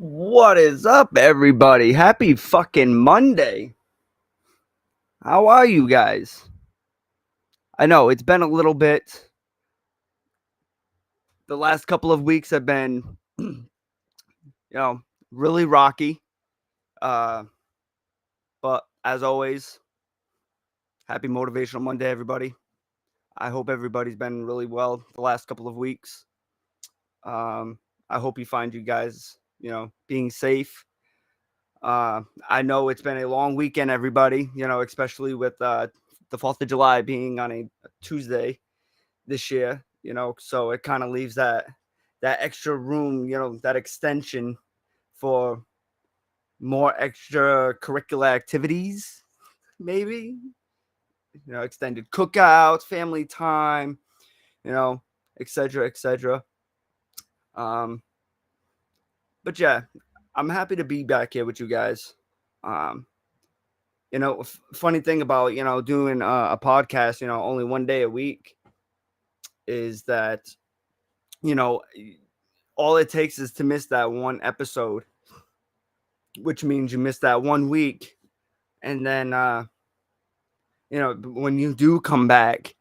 What is up, everybody? Happy fucking Monday. How are you guys? I know it's been a little bit. The last couple of weeks have been, really rocky. Uh, but as always, happy Motivational Monday, everybody. I hope everybody's been really well the last couple of weeks. I hope you find you guys, being safe. I know it's been a long weekend, everybody, especially with the 4th of July being on a Tuesday this year, so it kind of leaves that extra room, that extension for more extracurricular activities, maybe, extended cookouts, family time, etc., etc. Um, but yeah, I'm happy to be back here with you guys. Um, funny thing about doing a podcast, only one day a week, is that you know all it takes is to miss that one episode, which means you miss that 1 week, and then when you do come back,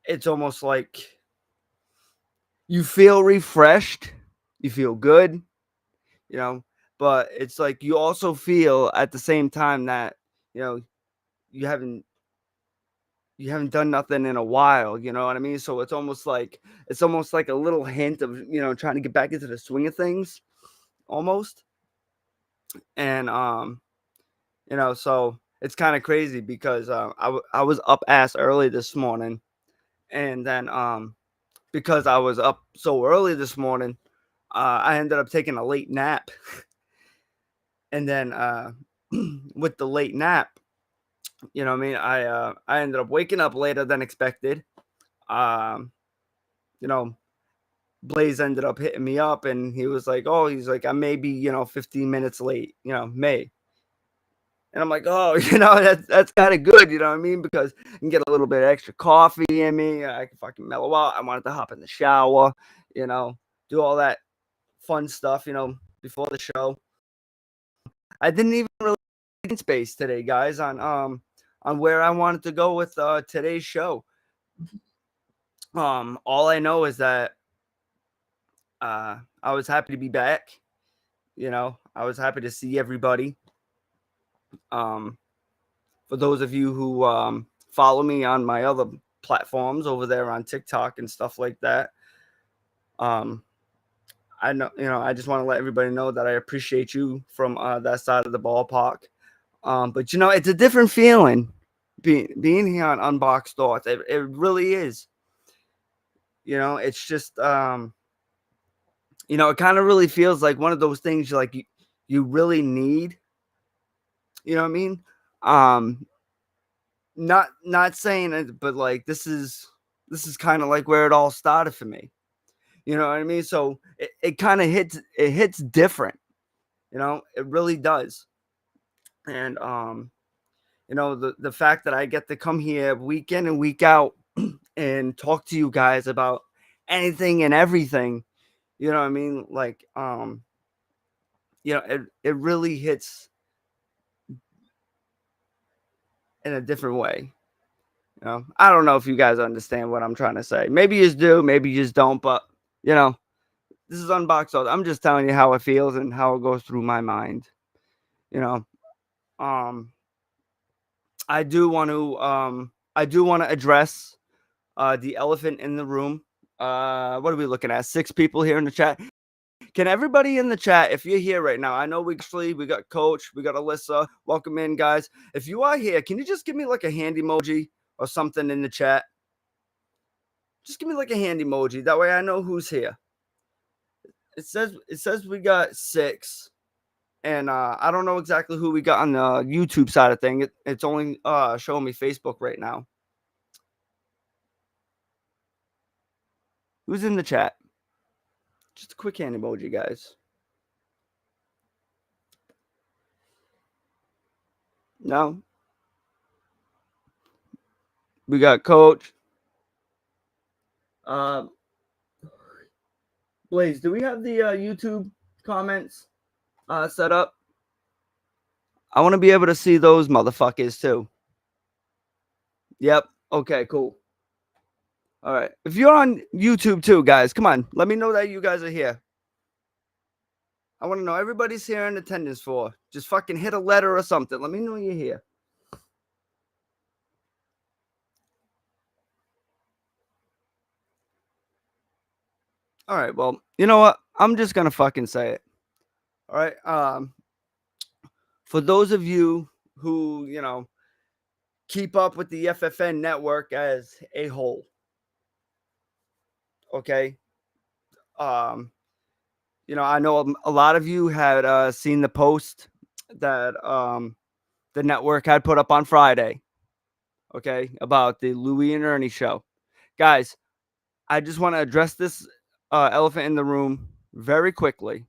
it's almost like you feel refreshed, you feel good, you know but it's like you also feel at the same time that you know you haven't done nothing in a while, you know what I mean? So it's almost like a little hint of trying to get back into the swing of things, almost. And so it's kind of crazy because I was up ass early this morning, and then because I was up so early this morning, I ended up taking a late nap. And then with the late nap, you know what I mean, I ended up waking up later than expected. um you know Blaze ended up hitting me up, and he's like, I may be 15 minutes late, may. And I'm like, oh, that's kind of good, you know what I mean? Because I can get a little bit of extra coffee in me. I can fucking mellow out. I wanted to hop in the shower, do all that fun stuff, before the show. I didn't even really in space today, guys, on where I wanted to go with today's show. All I know is that I was happy to be back. I was happy to see everybody. Um, for those of you who follow me on my other platforms over there on TikTok and stuff like that, I know, I just want to let everybody know that I appreciate you from that side of the ballpark. But it's a different feeling being here on Unboxed Thoughts. It really is. It's just it kind of really feels like one of those things you really need. You know what I mean? Not saying it, but like this is kind of like where it all started for me. You know what I mean? So it kind of hits different. It really does. And the fact that I get to come here week in and week out and talk to you guys about anything and everything, you know what I mean? Like it really hits in a different way. I don't know if you guys understand what I'm trying to say. Maybe you just do, maybe you just don't, but this is Unboxed. I'm just telling you how it feels and how it goes through my mind. You know, um, I do want to address the elephant in the room. What are we looking at? 6 people here in the chat. Can everybody in the chat, if you're here right now, I know we got Coach, we got Alyssa. Welcome in, guys. If you are here, can you just give me like a hand emoji or something in the chat? Just give me like a hand emoji. That way I know who's here. It says we got 6. And I don't know exactly who we got on the YouTube side of thing. It's only showing me Facebook right now. Who's in the chat? Just a quick hand emoji, guys. No? We got Coach. Blaze, do we have the YouTube comments? set up, I want to be able to see those motherfuckers too. Yep. Okay, cool. All right. If you're on YouTube too, guys, come on. Let me know that you guys are here. I want to know everybody's here in attendance for. Just fucking hit a letter or something. Let me know you're here. All right. Well, you know what? I'm just gonna fucking say it. All right. For those of you who keep up with the FFN network as a whole, okay. Um, I know a lot of you had seen the post that the network had put up on Friday, okay, about the Louie and Ernie show. Guys, I just want to address this elephant in the room very quickly,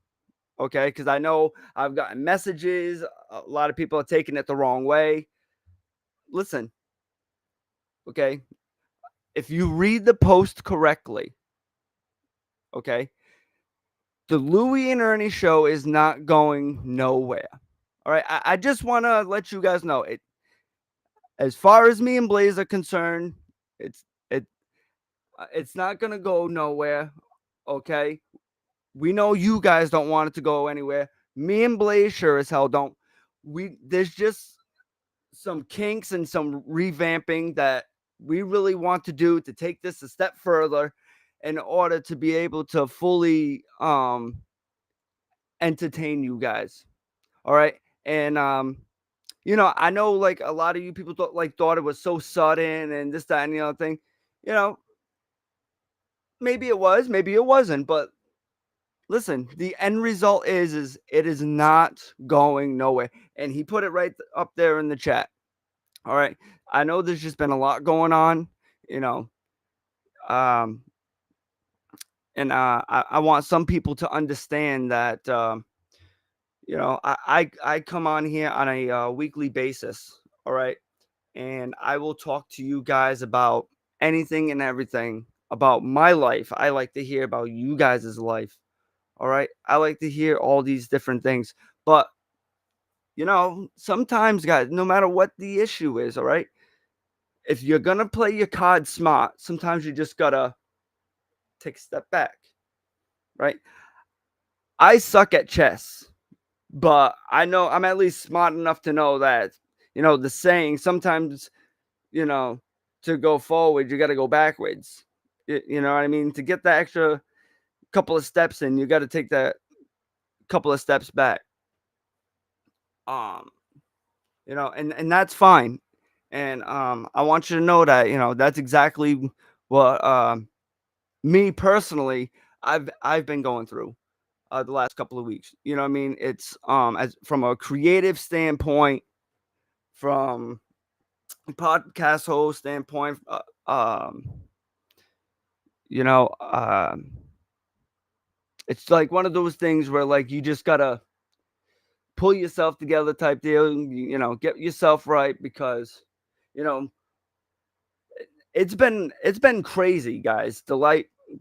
okay, because I know I've gotten messages. A lot of people are taking it the wrong way. Listen, okay, if you read the post correctly, okay, the Louie and Ernie show is not going nowhere. All right, I just want to let you guys know it. As far as me and Blaze are concerned, it's it it's not gonna go nowhere. Okay, we know you guys don't want it to go anywhere. Me and Blaze sure as hell don't. There's just some kinks and some revamping that we really want to do to take this a step further in order to be able to fully entertain you guys. All right. And I know like a lot of you people thought it was so sudden and this, that, and the other thing. You know, maybe it was, maybe it wasn't, but listen, the end result is it is not going nowhere. And he put it right up there in the chat. All right. I know there's just been a lot going on, you know. Um, and I want some people to understand that I come on here on a weekly basis. All right. And I will talk to you guys about anything and everything about my life. I like to hear about you guys' life. All right. I like to hear all these different things. But, sometimes, guys, no matter what the issue is, all right, if you're going to play your cards smart, sometimes you just got to take a step back, right? I suck at chess, but I know I'm at least smart enough to know that, the saying sometimes, you know, to go forward, you got to go backwards. You know what I mean? To get that extra couple of steps in, you got to take that couple of steps back. Um, and that's fine. And I want you to know that, that's exactly what me personally I've been going through the last couple of weeks. You know what I mean? It's as from a creative standpoint, from podcast host standpoint, you know, it's like one of those things where like you just gotta pull yourself together type deal. Get yourself right because you know it's been crazy, guys.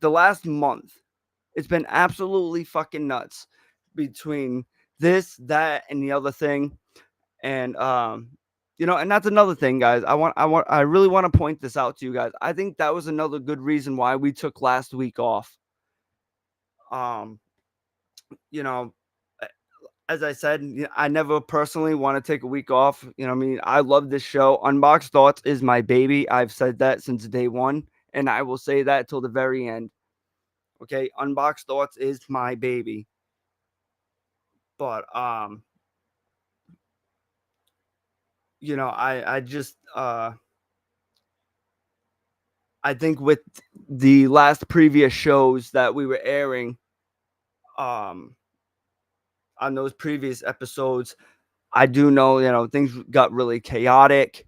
The last month, it's been absolutely fucking nuts between this, that, and the other thing. And and that's another thing, guys. I really want to point this out to you guys. I think that was another good reason why we took last week off. Um, you know, a- as I said, I never personally want to take a week off. I mean, I love this show. Unboxed Thoughts is my baby. I've said that since day one, and I will say that till the very end. Okay, Unboxed Thoughts is my baby. But I just I think with the last previous shows that we were airing, um, on those previous episodes, I do know, things got really chaotic.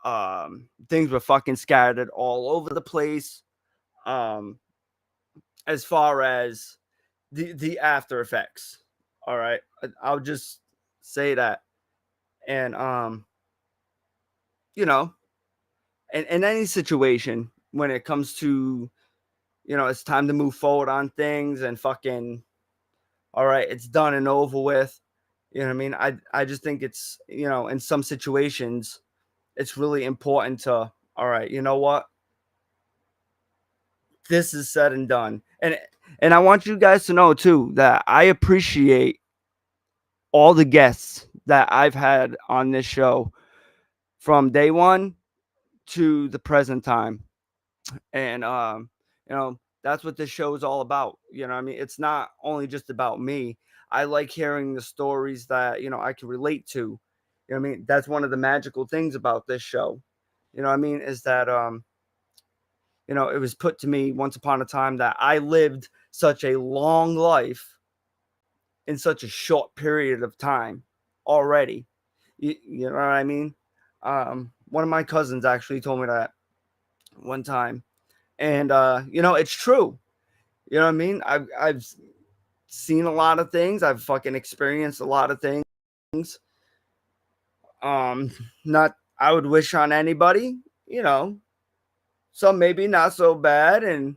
Things were fucking scattered all over the place. Um, as far as the after effects. All right. I'll just say that. And you know, in any situation when it comes to, it's time to move forward on things and fucking all right, it's done and over with. You know what I mean? I just think it's, in some situations, it's really important to, all right, you know what? This is said and done. And I want you guys to know too that I appreciate all the guests that I've had on this show from day one to the present time. And that's what this show is all about. I mean, it's not only just about me. I like hearing the stories that I can relate to. I mean, that's one of the magical things about this show. I mean, is that it was put to me once upon a time that I lived such a long life in such a short period of time already. You know what I mean? One of my cousins actually told me that one time, and it's true. You know what I mean? I've seen a lot of things. I've fucking experienced a lot of things. Um, not I would wish on anybody. Some maybe not so bad, and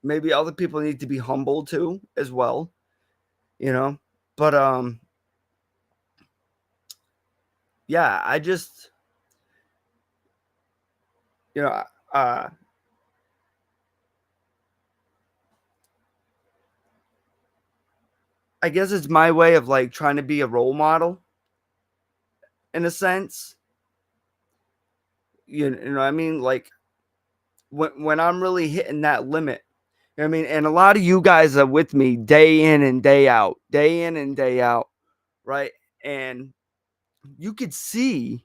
maybe other people need to be humbled too as well. You know, but yeah, I just you know uh I guess it's my way of like trying to be a role model in a sense. You know what I mean? Like when I'm really hitting that limit. You know what I mean? And a lot of you guys are with me day in and day in and day out, right? And you could see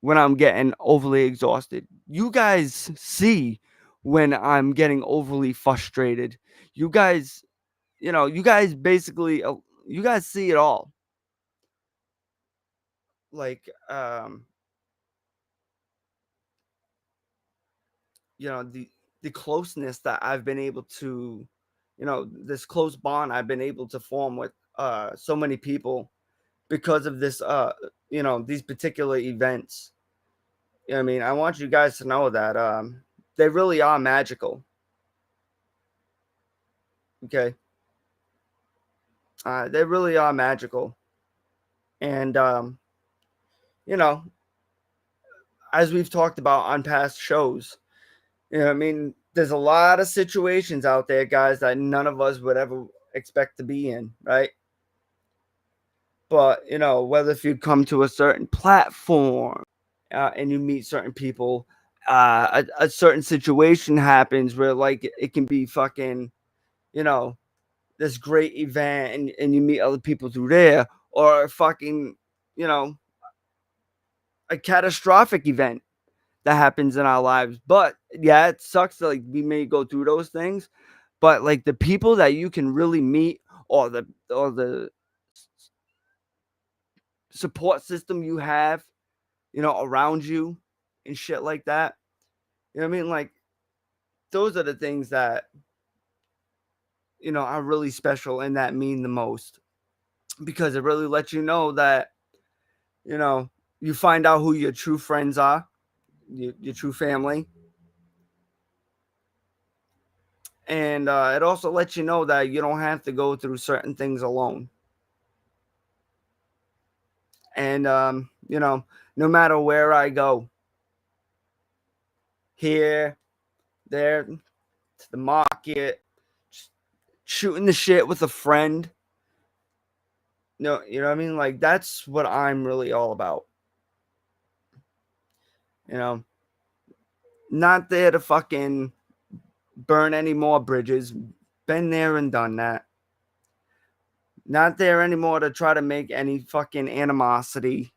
when I'm getting overly exhausted. You guys see when I'm getting overly frustrated. You guys, you guys basically, you guys see it all. Like, the closeness that I've been able to, this close bond I've been able to form with so many people because of this, these particular events. I mean, I want you guys to know that they really are magical. Okay, they really are magical, and you know, as we've talked about on past shows, I mean, there's a lot of situations out there, guys, that none of us would ever expect to be in, right? But whether if you come to a certain platform and you meet certain people, a certain situation happens where like it can be fucking, you know, this great event, and you meet other people through there, or fucking, you know, a catastrophic event that happens in our lives. But yeah, it sucks that like we may go through those things, but like the people that you can really meet, or the support system you have, around you and shit like that. You know what I mean? Like those are the things that, are really special and that mean the most, because it really lets you know that, you know, you find out who your true friends are, your true family. And it also lets you know that you don't have to go through certain things alone. And, no matter where I go, here, there, to the market, shooting the shit with a friend, no, you know what I mean? Like that's what I'm really all about. You know, not there to fucking burn any more bridges. Been there and done that. Not there anymore to try to make any fucking animosity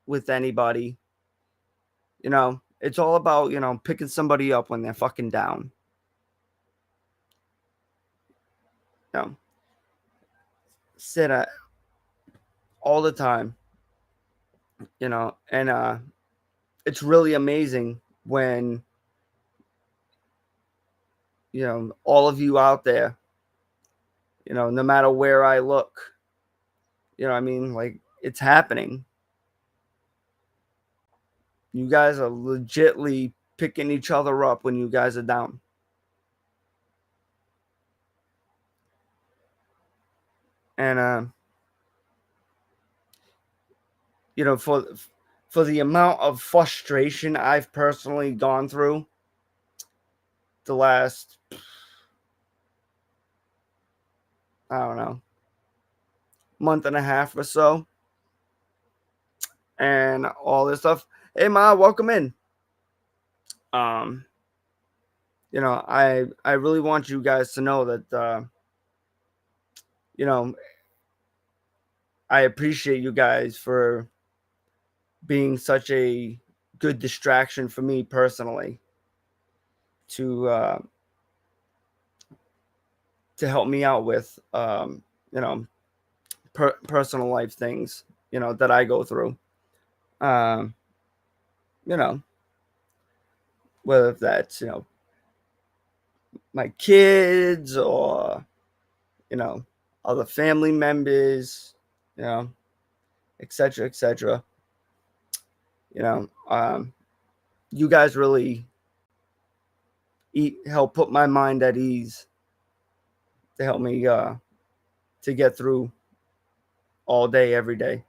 with anybody. It's all about, picking somebody up when they're fucking down. You know, sit at all the time, and it's really amazing when, all of you out there, no matter where I look, what I mean? Like it's happening. You guys are legitly picking each other up when you guys are down. And you know, for the amount of frustration I've personally gone through the last, I don't know, month and a half or so, and all this stuff. Hey, Ma, welcome in. Um, you know, I really want you guys to know that you know, I appreciate you guys for being such a good distraction for me personally to to help me out with you know, personal life things, you know, that I go through. Um, you know, whether that's, you know, my kids or, you know, other family members, you know, etc., etc. You know, you guys really help put my mind at ease to help me to get through all day, every day.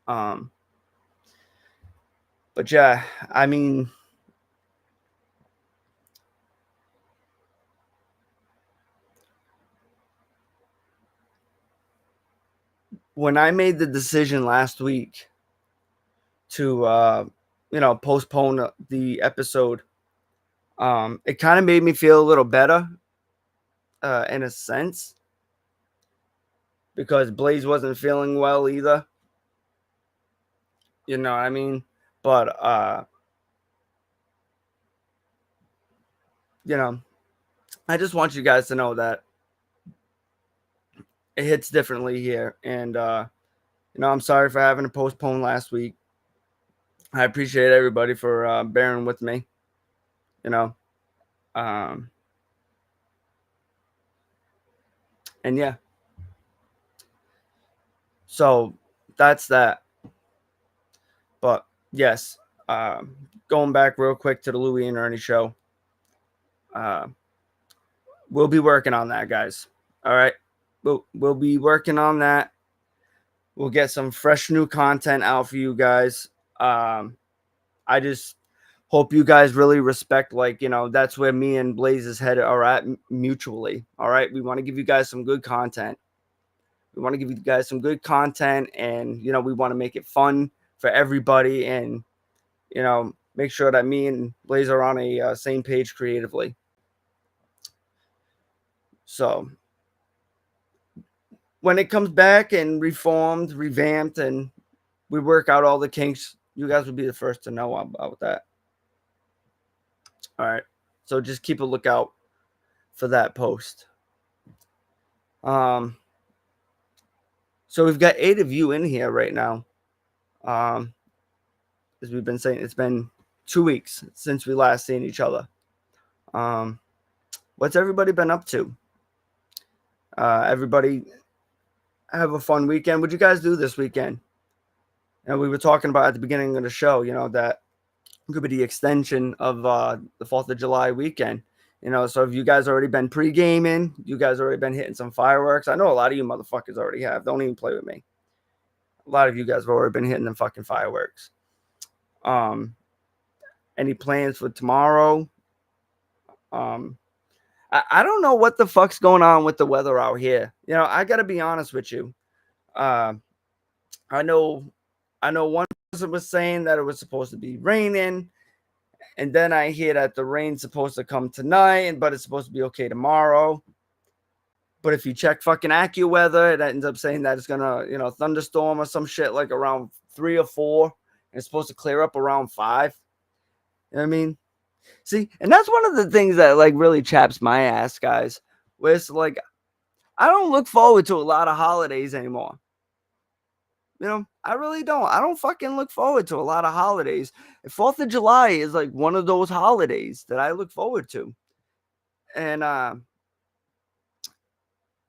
Um, but yeah, I mean, when I made the decision last week to you know, postpone the episode, it kind of made me feel a little better in a sense, because Blaze wasn't feeling well either. You know what I mean? But you know, I just want you guys to know that it hits differently here, and you know, I'm sorry for having to postpone last week. I appreciate everybody for bearing with me. You know, um, and yeah, so that's that. But yes, going back real quick to the Louie and Ernie show. Uh, we'll be working on that, guys. All right, we'll be working on that. We'll get some fresh new content out for you guys. I just hope you guys really respect, like, you know, that's where me and Blaze's head are at mutually. All right, we want to give you guys some good content. We want to give you guys some good content, and you know, we want to make it fun for everybody, and you know, make sure that me and Blaze are on a same page creatively. So when it comes back and reformed, revamped, and we work out all the kinks, you guys will be the first to know about that. All right. So just keep a lookout for that post. Um, so we've got 8 of you in here right now. As we've been saying, it's been 2 weeks since we last seen each other. What's everybody been up to? Everybody have a fun weekend. What'd you guys do this weekend? And we were talking about at the beginning of the show, you know, that could be the extension of the 4th of July weekend. You know, so have you guys already been pre-gaming? You guys already been hitting some fireworks? I know a lot of you motherfuckers already have. Don't even play with me. A lot of you guys have already been hitting them fucking fireworks. Any plans for tomorrow? I don't know what the fuck's going on with the weather out here. You know, I gotta be honest with you. Uh, I know one person was saying that it was supposed to be raining, and then I hear that the rain's supposed to come tonight, but it's supposed to be okay tomorrow. But if you check fucking AccuWeather, it ends up saying that it's gonna, you know, thunderstorm or some shit like around 3 or 4, and it's supposed to clear up around 5. You know what I mean? See, and that's one of the things that like really chaps my ass, guys. Where it's like, I don't look forward to a lot of holidays anymore. You know, I really don't. I don't fucking look forward to a lot of holidays. 4th of July is like one of those holidays that I look forward to. And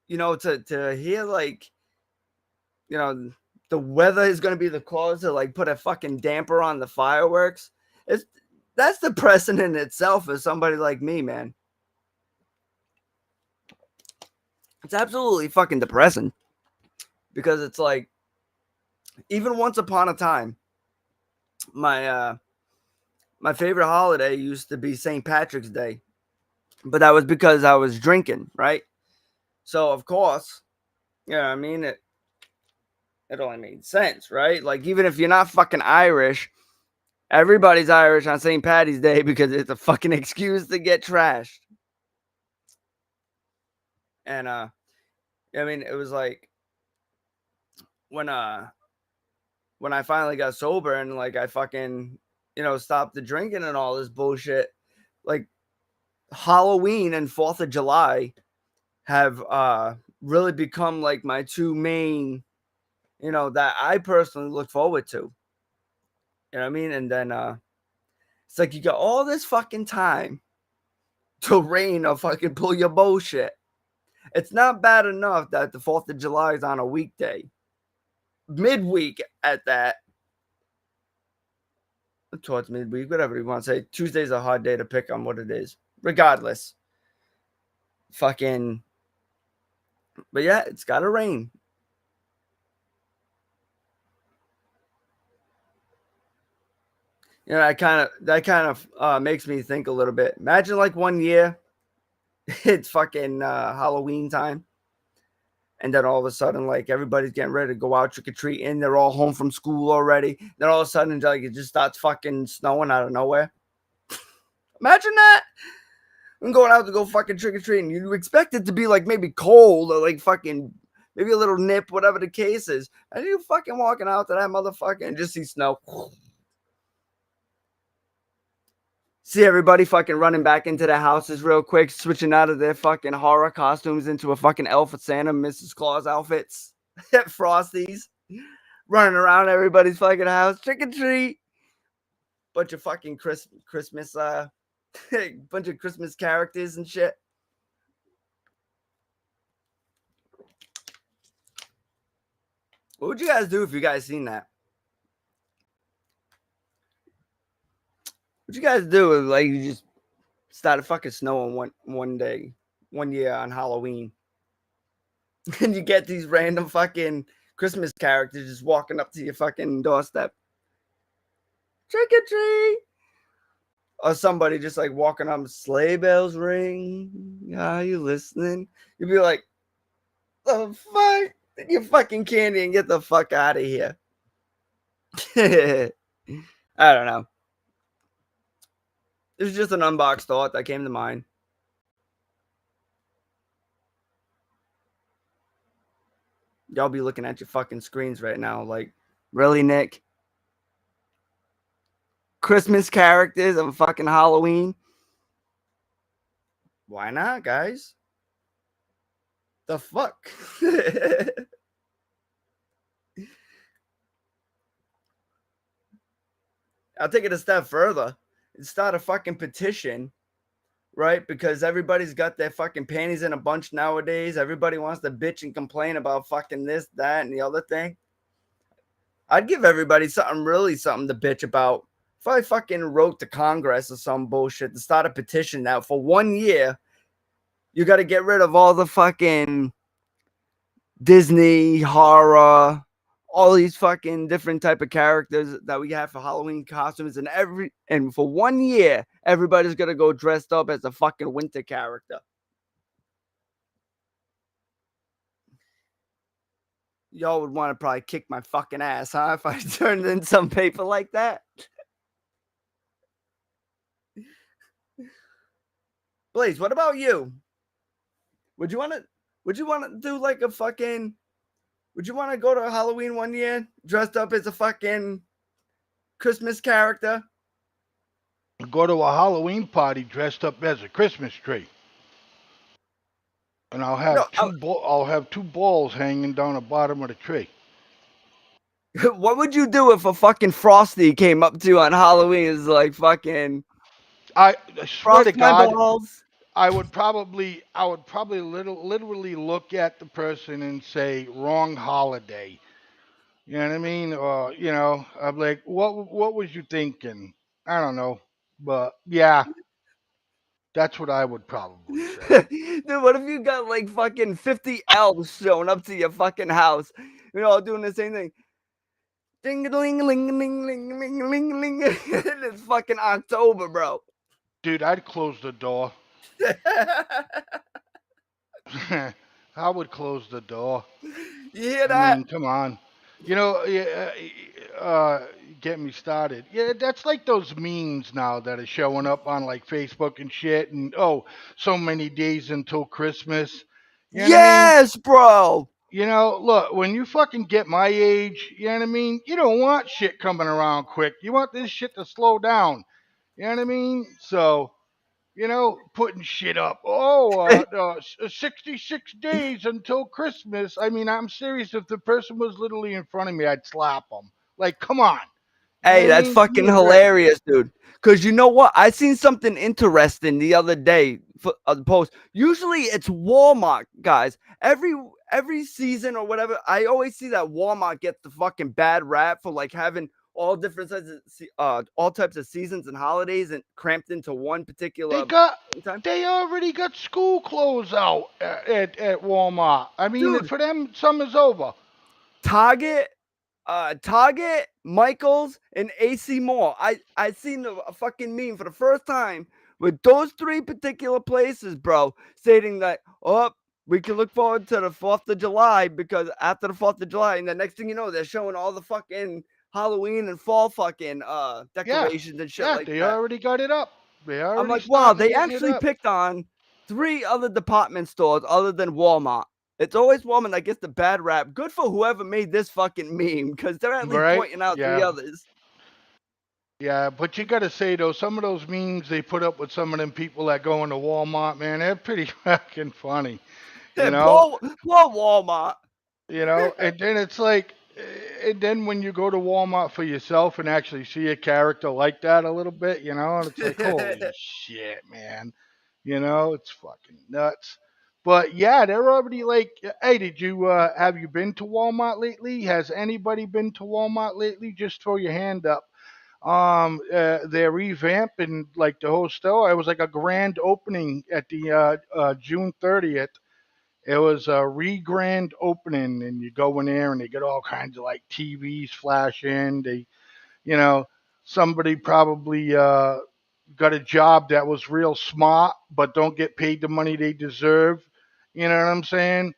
you know, to hear like, you know, the weather is gonna be the cause to like put a fucking damper on the fireworks. It's That's depressing in itself as somebody like me, man. It's absolutely fucking depressing because it's like, even once upon a time, my my favorite holiday used to be St. Patrick's Day, but that was because I was drinking, right? So of course, yeah, I mean it only made sense, right? Like, even if you're not fucking Irish, everybody's Irish on St. Patty's Day because it's a fucking excuse to get trashed. And I mean, it was like when uh when I finally got sober and like I fucking, stopped the drinking and all this bullshit, like Halloween and 4th of July have really become like my two main, that I personally look forward to. You know what I mean? And then it's like you got all this fucking time to rain or fucking pull your bullshit. It's not bad enough that the 4th of July is on a weekday, midweek at that, towards midweek, whatever you want to say. Tuesday's a hard day to pick on what it is. Regardless, fucking, but yeah, it's gotta rain. That kind of makes me think a little bit. Imagine like one year, it's fucking Halloween time, and then all of a sudden, like everybody's getting ready to go out trick or treating. They're all home from school already. Then all of a sudden, like it just starts fucking snowing out of nowhere. Imagine that. I'm going out to go fucking trick or treating. You expect it to be like maybe cold or like fucking maybe a little nip, whatever the case is. And you fucking walking out to that motherfucker and just see snow. See everybody fucking running back into the houses real quick, switching out of their fucking horror costumes into a fucking Elf of Santa, Mrs. Claus outfits, Frosties, running around everybody's fucking house, trick or treat. Bunch of fucking Christmas, bunch of Christmas characters and shit. What would you guys do if you guys seen that? What you guys do if like you just started fucking snowing one day, one year on Halloween, and you get these random fucking Christmas characters just walking up to your fucking doorstep, trick or treat, or somebody just like walking up, sleigh bells ring, are you listening? You'd be like, the fuck, take your fucking candy and get the fuck out of here. I don't know. It was just an unboxed thought that came to mind. Y'all be looking at your fucking screens right now, like, really, Nick? Christmas characters of fucking Halloween? Why not, guys? The fuck? I'll take it a step further. Start a fucking petition, right? Because everybody's got their fucking panties in a bunch nowadays. Everybody wants to bitch and complain about fucking this, that, and the other thing. I'd give everybody something to bitch about. If I fucking wrote to Congress or some bullshit to start a petition now for 1 year, you got to get rid of all the fucking Disney horror, all these fucking different type of characters that we have for Halloween costumes, and for 1 year, everybody's gonna go dressed up as a fucking winter character. Y'all would want to probably kick my fucking ass, huh? If I turned in some paper like that. Blaze, what about you? Would you want to? Would you want to do like a fucking? Would you want to go to Halloween 1 year dressed up as a fucking Christmas character? Go to a Halloween party dressed up as a Christmas tree, and No. I'll have two balls hanging down the bottom of the tree. What would you do if a fucking Frosty came up to you on Halloween? Is like fucking I swear to frost my God, balls. I would probably literally look at the person and say wrong holiday. You know what I mean? Or I'm like, what was you thinking? I don't know, but yeah, That's what I would probably say. Dude, what if you got like fucking 50 elves showing up to your fucking house? You're all doing the same thing. Ding a ling ling ling ling ling ling ling. It's fucking October, bro. Dude, I'd close the door. I would close the door. You hear I that? mean, come on. Yeah, get me started. Yeah, that's like those memes now that are showing up on like Facebook and shit. And oh, so many days until Christmas. You know what I mean? Yes, bro. Look, when you fucking get my age, you know what I mean? You don't want shit coming around quick. You want this shit to slow down. You know what I mean? So, putting shit up. Oh, 66 days until Christmas. I mean, I'm serious. If the person was literally in front of me, I'd slap them. Like, come on. You know what Hey, I that's mean? Give fucking me a break. hilarious, dude. Cause you know what? I seen something interesting the other day for a post. Usually it's Walmart, guys. Every season or whatever, I always see that Walmart gets the fucking bad rap for like having all different all types of seasons and holidays and cramped into one They particular got, time. they already got school clothes out at Walmart. I mean, Dude, for them, summer's over. Target, Target, Michaels, and AC Moore. I seen a fucking meme for the first time with those three particular places, bro, stating that we can look forward to the 4th of July because after the 4th of July, and the next thing you know, they're showing all the fucking Halloween and fall fucking Yeah, decorations and shit yeah, like they that. already got it up. They I'm already like, wow, starting they getting it actually up. picked on three other department stores other than Walmart. It's always Walmart that gets the bad rap. Good for whoever made this fucking meme because they're at least Right? pointing out three Yeah. others. Yeah, but you gotta say though, some of those memes they put up with some of them people that go into Walmart, man, they're pretty fucking funny. You know, Poor Walmart. and then it's like, and then when you go to Walmart for yourself and actually see a character like that a little bit, and it's like, holy shit, man, it's fucking nuts. But yeah, they're already like, hey, have you been to Walmart lately? Has anybody been to Walmart lately? Just throw your hand up. They're revamping like the whole store. It was like a grand opening at the June 30th. It was a re-grand opening, and you go in there and they get all kinds of like TVs flashing. You know, somebody probably got a job that was real smart, but don't get paid the money they deserve. You know what I'm saying?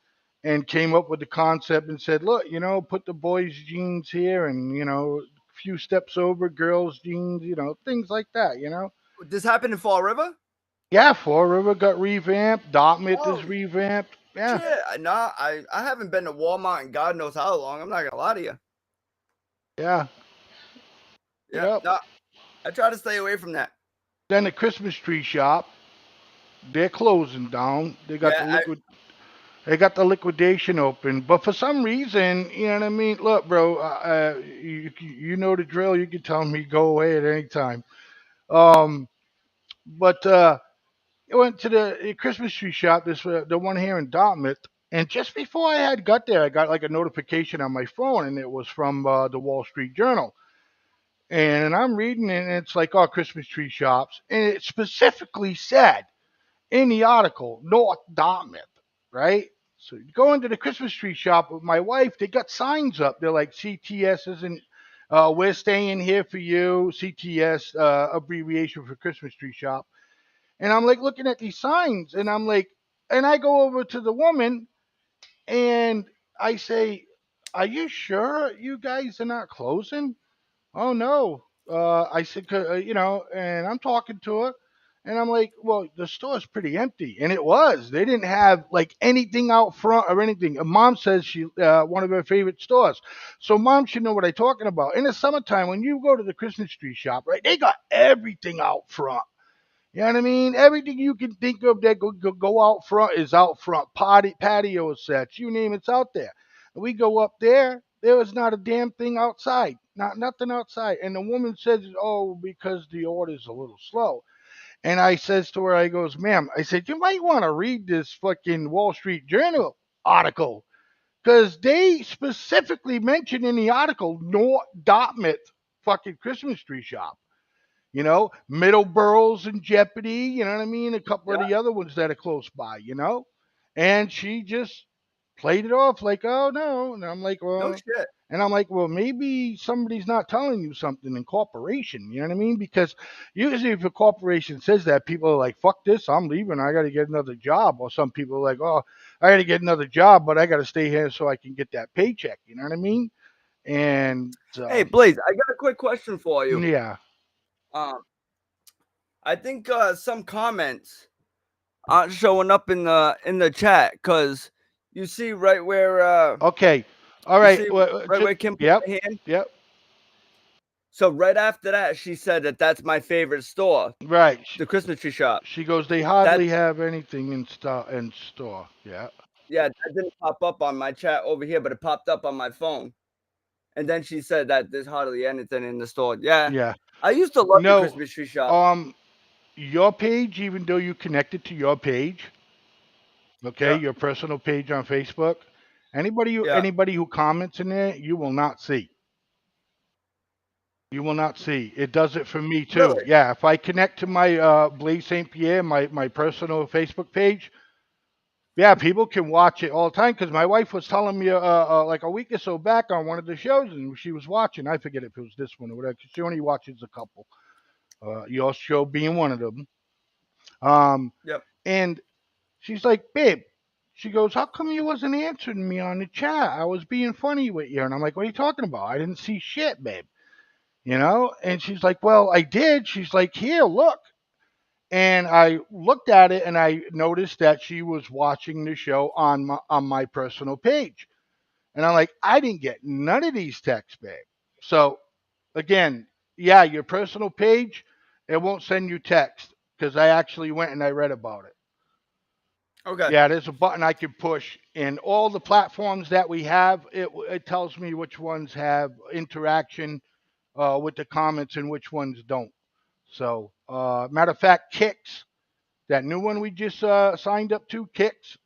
And came up with the concept and said, look, put the boys' jeans here, and a few steps over, girls' jeans, things like that. This happened in Fall River? Yeah, Fall River got revamped. Dartmouth is Oh revamped. Yeah, shit. Nah, I haven't been to Walmart in God knows how long. I'm not gonna lie to you. yeah, Yeah, yep. nah, I try to stay away from that. Then the Christmas tree shop, they're closing down. Yeah, They got the liquidation open, but for some reason, you know what I mean. Look, bro, you know the drill. You can tell me go away at any time. Um, but I went to the Christmas tree shop, the one here in Dartmouth, and just before I had got there, I got like a notification on my phone, and it was from the Wall Street Journal. And I'm reading, and it's like, oh, Christmas tree shops, and it specifically said in the article, North Dartmouth, right? So you go into the Christmas tree shop with my wife, they got signs up. They're like, CTS isn't, we're staying here for you. CTS, abbreviation for Christmas tree shop. And I'm like looking at these signs, and I'm like, and I go over to the woman and I say, are you sure you guys are not closing? Oh no. I said, and I'm talking to her, and I'm like, well, the store's pretty empty, and it was. They didn't have like anything out front or anything. And Mom says she one of her favorite stores, so Mom should know what I'm talking about. In the summertime, when you go to the Christmas tree shop, right, they got everything out front. You know what I mean? Everything you can think of that go out front is out front. Patio sets, you name it's out there. And we go up there, there was not a damn thing outside. Not nothing outside. And the woman says, oh, because the order's a little slow. And I says to her, I goes, ma'am, I said, you might want to read this fucking Wall Street Journal article. Because they specifically mentioned in the article North Dartmouth fucking Christmas tree shop. Middle Boroughs in jeopardy, you know what I mean? A couple of Yeah. the other ones that are close by. And she just played it off like, oh no. And I'm like, No well, shit. maybe somebody's not telling you something in corporation, you know what I mean? Because usually if a corporation says that, people are like, fuck this, I'm leaving, I got to get another job. Or some people are like, oh, I got to get another job, but I got to stay here so I can get that paycheck, you know what I mean? And Hey, Blaze, I got a quick question for you. yeah. Um, I think some comments aren't showing up in the chat because you see right where Okay. All you right. see Well, right where Kim put yep. the hand. Yep. So right after that, she said that that's my favorite store, Right. the Christmas tree shop. She goes, they That hardly have anything in store. Yeah. Yeah, that didn't pop up on my chat over here, but it popped up on my phone. And then she said that there's hardly anything in the store. Yeah, Yeah. I used to love the No. Christmas tree shop. Um. Your page, even though you connected to your page, okay, Yeah, your personal page on Facebook, anybody who yeah, anybody who comments in there, you will not see. You will not see. It does it for me too. really. Yeah. If I connect to my Blaise St. Pierre, my personal Facebook page, yeah, people can watch it all the time because my wife was telling me like a week or so back on one of the shows, and she was watching. I forget if it was this one or whatever. 'Cause she only watches a couple. Your show being one of them. Yep. And she's like, babe. She goes, how come you wasn't answering me on the chat? I was being funny with you, and I'm like, what are you talking about? I didn't see shit, babe. And she's like, well, I did. She's like, here, look. And I looked at it and I noticed that she was watching the show on my personal page. And I'm like, I didn't get none of these texts, babe. So again, yeah, your personal page, it won't send you text because I actually went and I read about it. Okay. Yeah, there's a button I can push, and all the platforms that we have, it tells me which ones have interaction with the comments and which ones don't. So, matter of fact, Kicks, that new one we just signed up to, Kicks.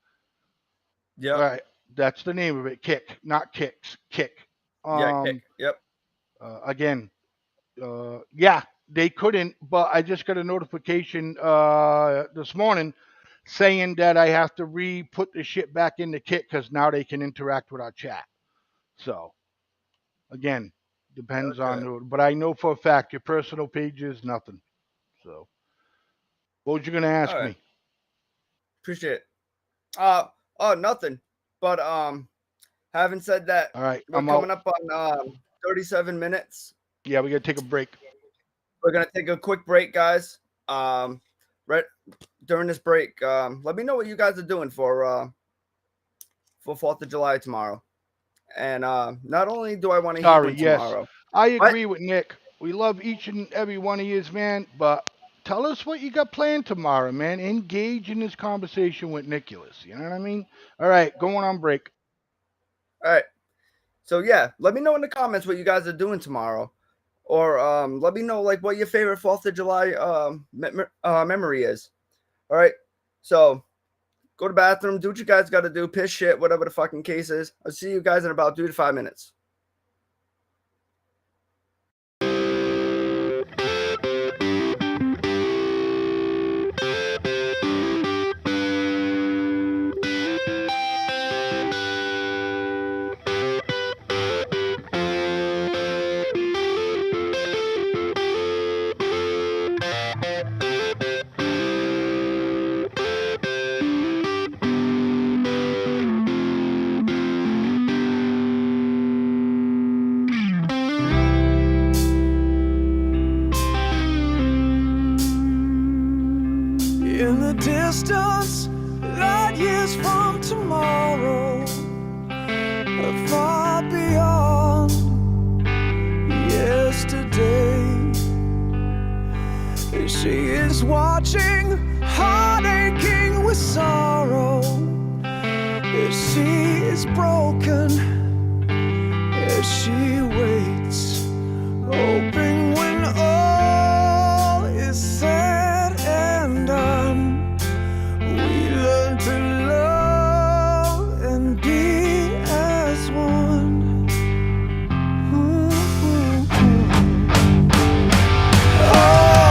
Yep. Right, that's the name of it, Kick, not Kicks, Kick. Yeah. Kick. Um, Yep. again, yeah, they couldn't, but I just got a notification this morning saying that I have to re-put the shit back in the Kick because now they can interact with our chat. So, again, depends Okay. on, but I know for a fact your personal page is nothing. So, what was you gonna All ask right. me? Appreciate it. Oh, nothing. But having said that, All right, we're I'm out. coming up on 37 minutes. Yeah, we gotta take a break. We're gonna take a quick break, guys. Right during this break, let me know what you guys are doing for 4th of July tomorrow. And not only do I want to hear Sorry, one yes, tomorrow, I but agree with Nick. We love each and every one of yous, man. But tell us what you got planned tomorrow, man. Engage in this conversation with Nicholas. You know what I mean? All right, going on break. all right. So yeah, let me know in the comments what you guys are doing tomorrow, or let me know like what your favorite 4th of July memory is. All right. So go to the bathroom, do what you guys got to do, piss shit, whatever the fucking case is. I'll see you guys in about 2 to 5 minutes. In the distance, light years from tomorrow, far beyond yesterday. She is watching, heart aching with sorrow. She is broken as she waits, hoping when all is said and done, we learn to love and be as one. Oh,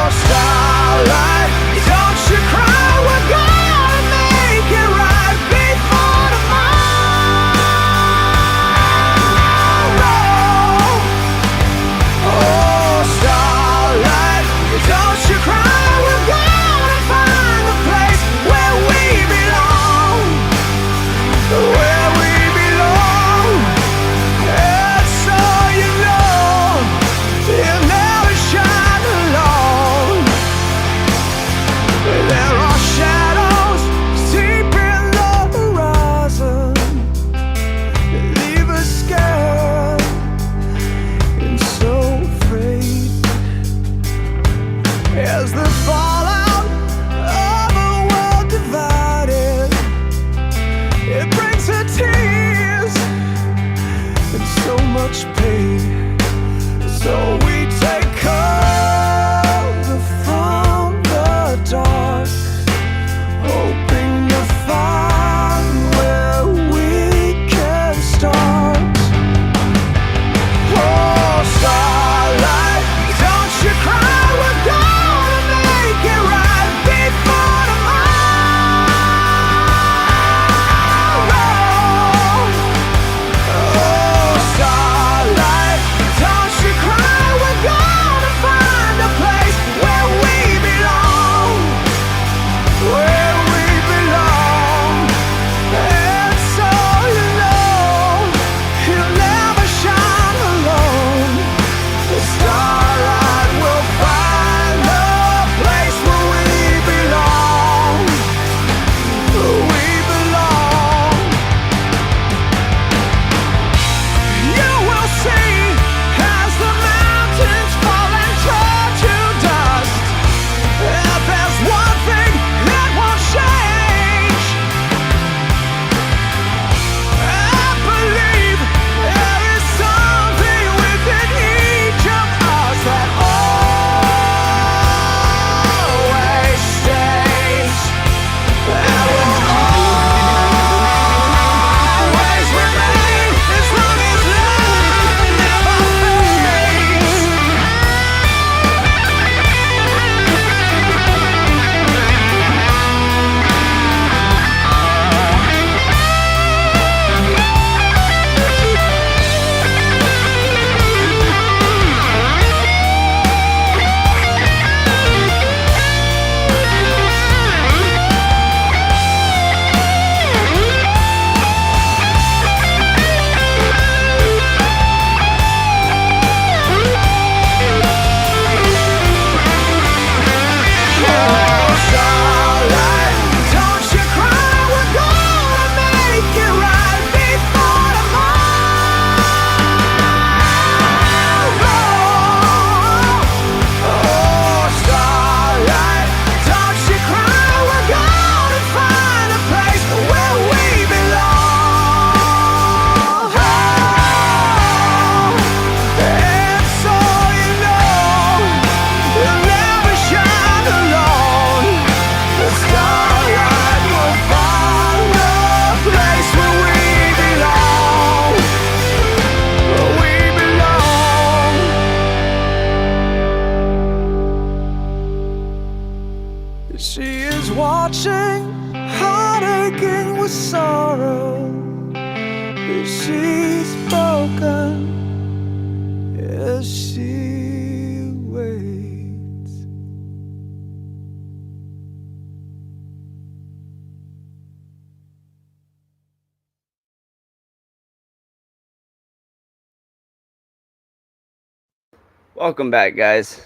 Welcome back, guys.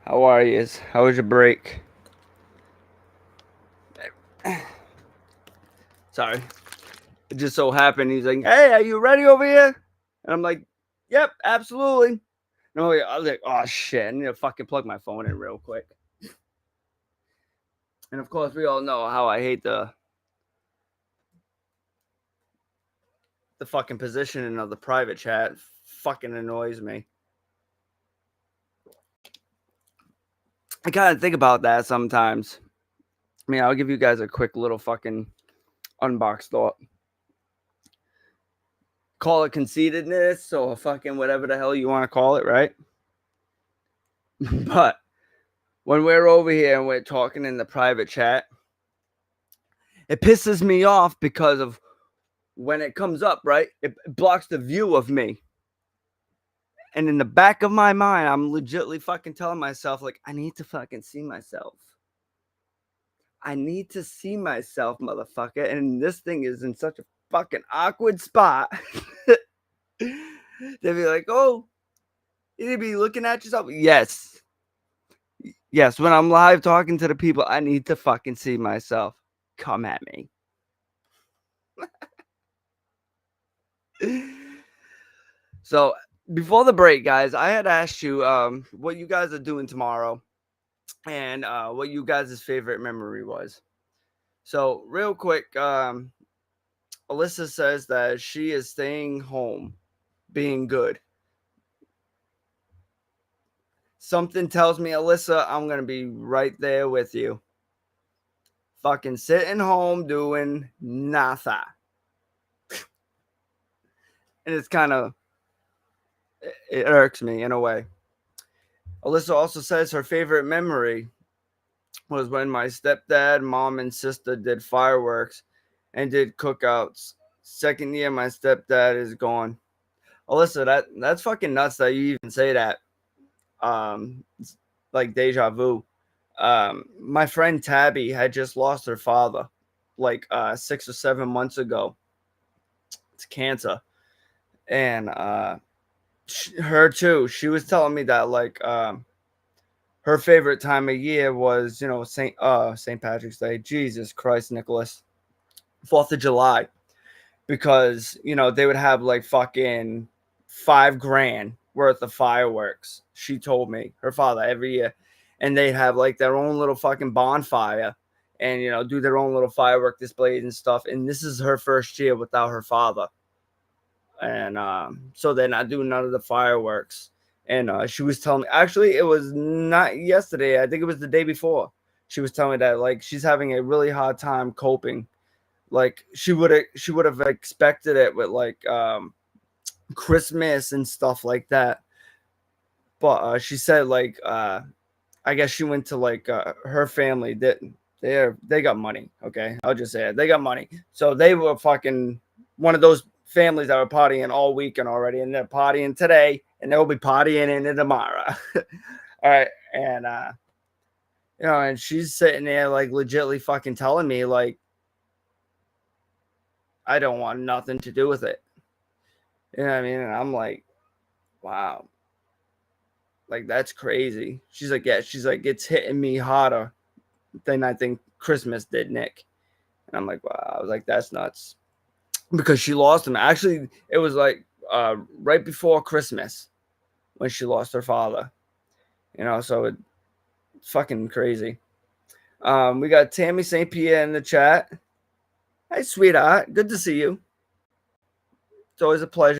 How are you? How was your break? Sorry. It just so happened he's like, "Hey, are you ready over here?" And I'm like, "Yep, absolutely." No, I was like, "Oh shit, I need to fucking plug my phone in real quick." And of course, we all know how I hate the fucking positioning of the private chat. It fucking annoys me. I kind of think about that sometimes. I mean, I'll give you guys a quick little fucking unboxed thought. Call it conceitedness or fucking whatever the hell you want to call it, right? But when we're over here and we're talking in the private chat, it pisses me off because of when it comes up, right? It blocks the view of me. And in the back of my mind, I'm legitimately fucking telling myself, like, I need to fucking see myself. I need to see myself, motherfucker. And this thing is in such a fucking awkward spot. They'll be like, oh, you need to be looking at yourself. Yes. Yes, when I'm live talking to the people, I need to fucking see myself. Come at me. So before the break, guys, I had asked you what you guys are doing tomorrow and what you guys' favorite memory was. So real quick, Alyssa says that she is staying home, being good. Something tells me, Alyssa, I'm going to be right there with you. Fucking sitting home doing nothing. And it's kind of, it irks me in a way. Alyssa also says her favorite memory was when my stepdad, mom, and sister did fireworks and did cookouts. Second year, my stepdad is gone. Alyssa, that's fucking nuts that you even say that. It's like deja vu. My friend Tabby had just lost her father like 6 or 7 months ago. It's cancer. And her too. She was telling me that like her favorite time of year was, you know, St. Patrick's Day. Jesus Christ, Nicholas. 4th of July. Because, you know, they would have like fucking $5,000 worth of fireworks. She told me, her father, every year. And they'd have like their own little fucking bonfire and, you know, do their own little firework displays and stuff. And this is her first year without her father. And so they're not doing none of the fireworks. And she was telling me, actually, it was not yesterday. I think it was the day before. She was telling me that like she's having a really hard time coping. Like she would have expected it with like Christmas and stuff like that. But she said like I guess she went to like her family that they got money. Okay, I'll just say it. They got money, so they were fucking one of those families that were partying all weekend already, and they're partying today, and they'll be partying into tomorrow. All right, and you know, and she's sitting there like legitly fucking telling me like I don't want nothing to do with it. You know what I mean? And I'm like, wow. Like that's crazy. She's like, yeah, she's like, it's hitting me harder than I think Christmas did, Nick. And I'm like, wow, I was like, that's nuts. Because she lost him. Actually, it was like right before Christmas when she lost her father. You know, so it's fucking crazy. We got Tammy St. Pierre in the chat. Hey, sweetheart. Good to see you. It's always a pleasure.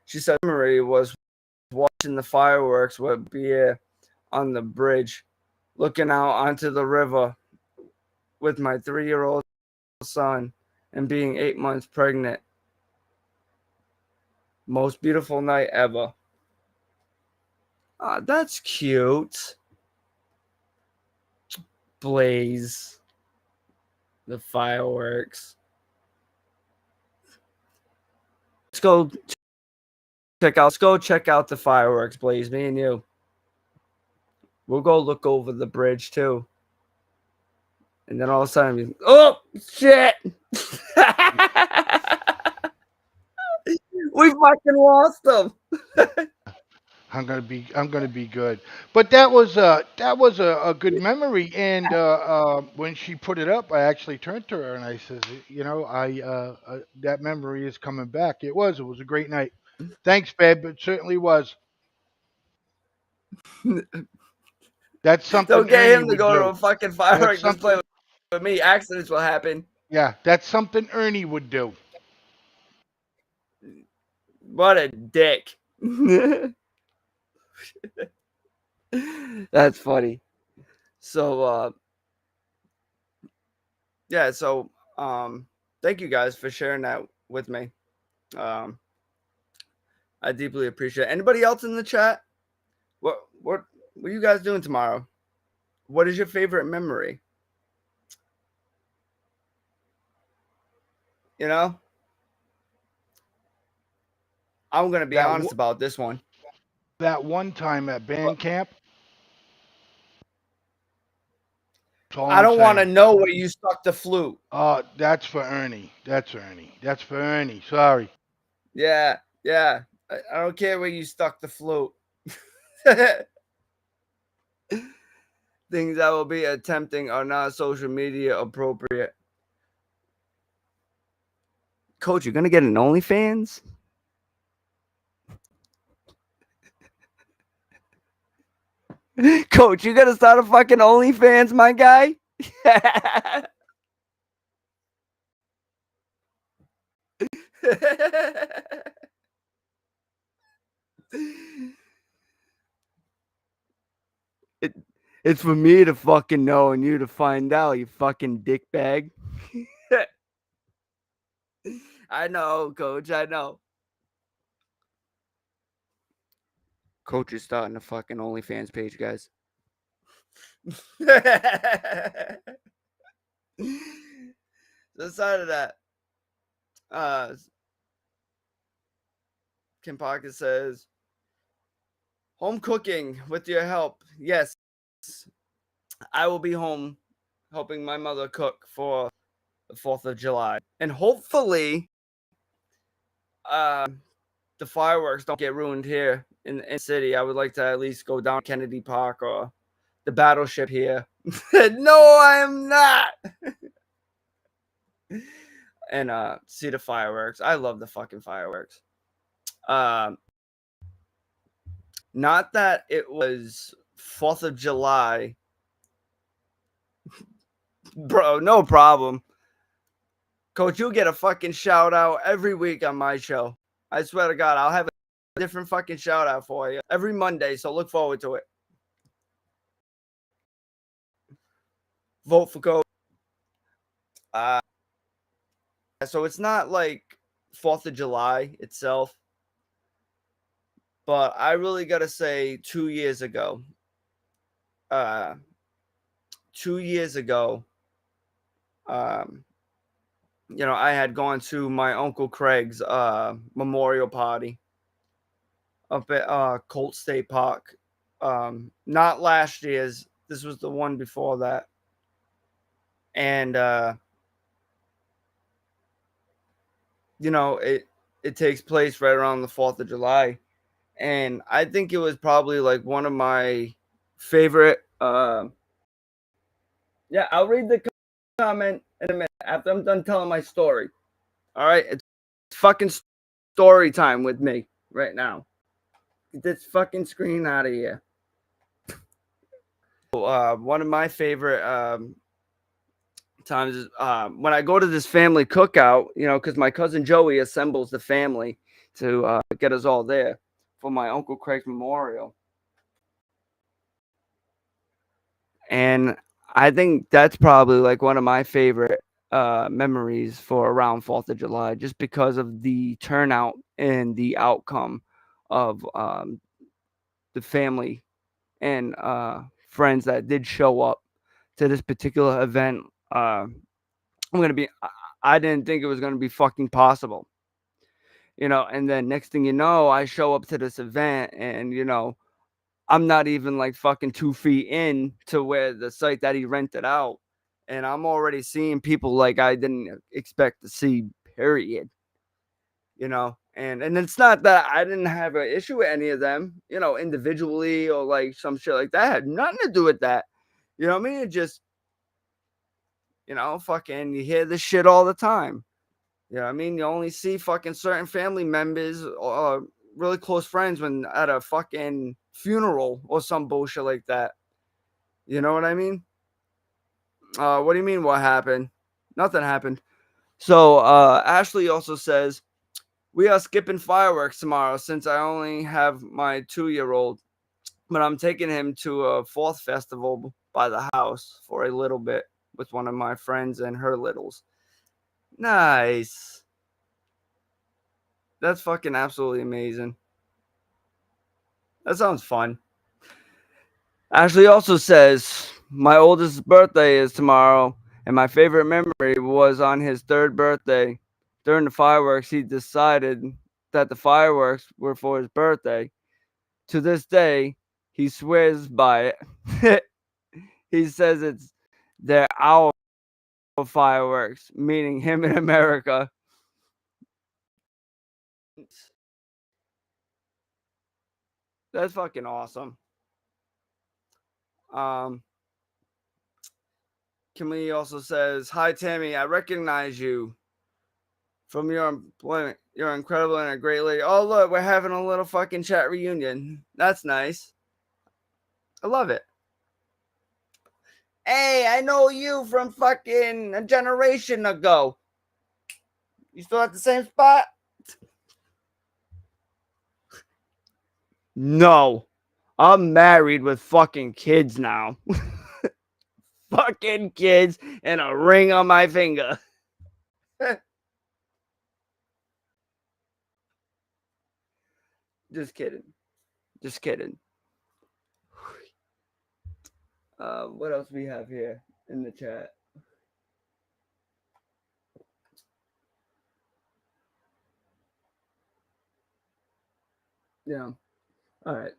She said memory was watching the fireworks with beer on the bridge, looking out onto the river with my 3-year-old son and being 8 months pregnant. Most beautiful night ever. That's cute. Blaze. The fireworks. Let's go check out the fireworks, Blaze. Me and you. We'll go look over the bridge too. And then all of a sudden, oh shit! We fucking lost them. I'm gonna be good. But that was a good memory. And when she put it up, I actually turned to her and I says, you know, that memory is coming back. It was a great night. Thanks, babe. It certainly was. That's something Don't get Ernie him to would go to do. a fucking That's firework display something. with me. Accidents will happen. Yeah, that's something Ernie would do. What a dick. That's funny. So yeah, so thank you guys for sharing that with me. Um I deeply appreciate it. Anybody else in the chat? What what what are you guys doing tomorrow? What is your favorite memory? You know? I'm gonna be That honest w- about this one. that one time at band camp. That's all I I'm don't want to saying. know where you stuck the flute. That's for Ernie. That's Ernie. That's for Ernie. Sorry. Yeah, yeah. I don't care where you stuck the flute. Things that will be attempting are not social media appropriate. Coach, you're gonna get an OnlyFans? Coach, you gonna start a fucking OnlyFans, my guy? it, it's for me to fucking know and you to find out, you fucking dickbag. I know, coach, I know. Coach is starting a fucking OnlyFans page, guys. Aside of that, uh, Kim Pocket says, home cooking with your help. Yes, I will be home helping my mother cook for the 4th of July. And hopefully, uh, the fireworks don't get ruined here in the city. I would like to at least go down Kennedy Park or the battleship here. No, I am not. And see the fireworks. I love the fucking fireworks. Not that it was 4th of July. Bro, no problem. Coach, you'll get a fucking shout out every week on my show. I swear to God, I'll have a different fucking shout out for you every Monday. So look forward to it. Vote for Coach. So it's not like 4th of July itself, but I really got to say 2 years ago, uh, 2 years ago, I had gone to my Uncle Craig's memorial party up at Colt State Park. Not last year's. This was the one before that. And it takes place right around the 4th of July. And I think it was probably like one of my favorite yeah, I'll read the comment in a minute after I'm done telling my story. All right, it's fucking story time with me right now. Get this fucking screen out of here. One of my favorite times is when I go to this family cookout, because my cousin Joey assembles the family to get us all there for my Uncle Craig's memorial. And I think that's probably like one of my favorite memories for around 4th of July, just because of the turnout and the outcome of the family and friends that did show up to this particular event. I didn't think it was going to be fucking possible, and then next thing you know, I show up to this event and, I'm not even like fucking 2 feet in to where the site that he rented out. And I'm already seeing people like I didn't expect to see, period. And it's not that I didn't have an issue with any of them, individually or like some shit like that. It had nothing to do with that. You know what I mean? It just, fucking you hear this shit all the time. You know what I mean? You only see fucking certain family members or really close friends when at a fucking funeral or some bullshit like that. You know what I mean? What do you mean what happened? Nothing happened. So Ashley also says, we are skipping fireworks tomorrow since I only have my 2-year-old, but I'm taking him to a fourth festival by the house for a little bit with one of my friends and her littles. Nice. That's fucking absolutely amazing. That sounds fun. Ashley also says, my oldest birthday is tomorrow, and my favorite memory was on his 3rd birthday. During the fireworks, he decided that the fireworks were for his birthday. To this day, he swears by it. He says they're our fireworks, meaning him in America. That's fucking awesome. Kimberly also says, hi, Tammy. I recognize you from your employment. You're incredible and a great lady. Oh, look, we're having a little fucking chat reunion. That's nice. I love it. Hey, I know you from fucking a generation ago. You still at the same spot? No. I'm married with fucking kids now. Fucking kids and a ring on my finger. Just kidding. Just kidding. What else we have here in the chat? Yeah. All right.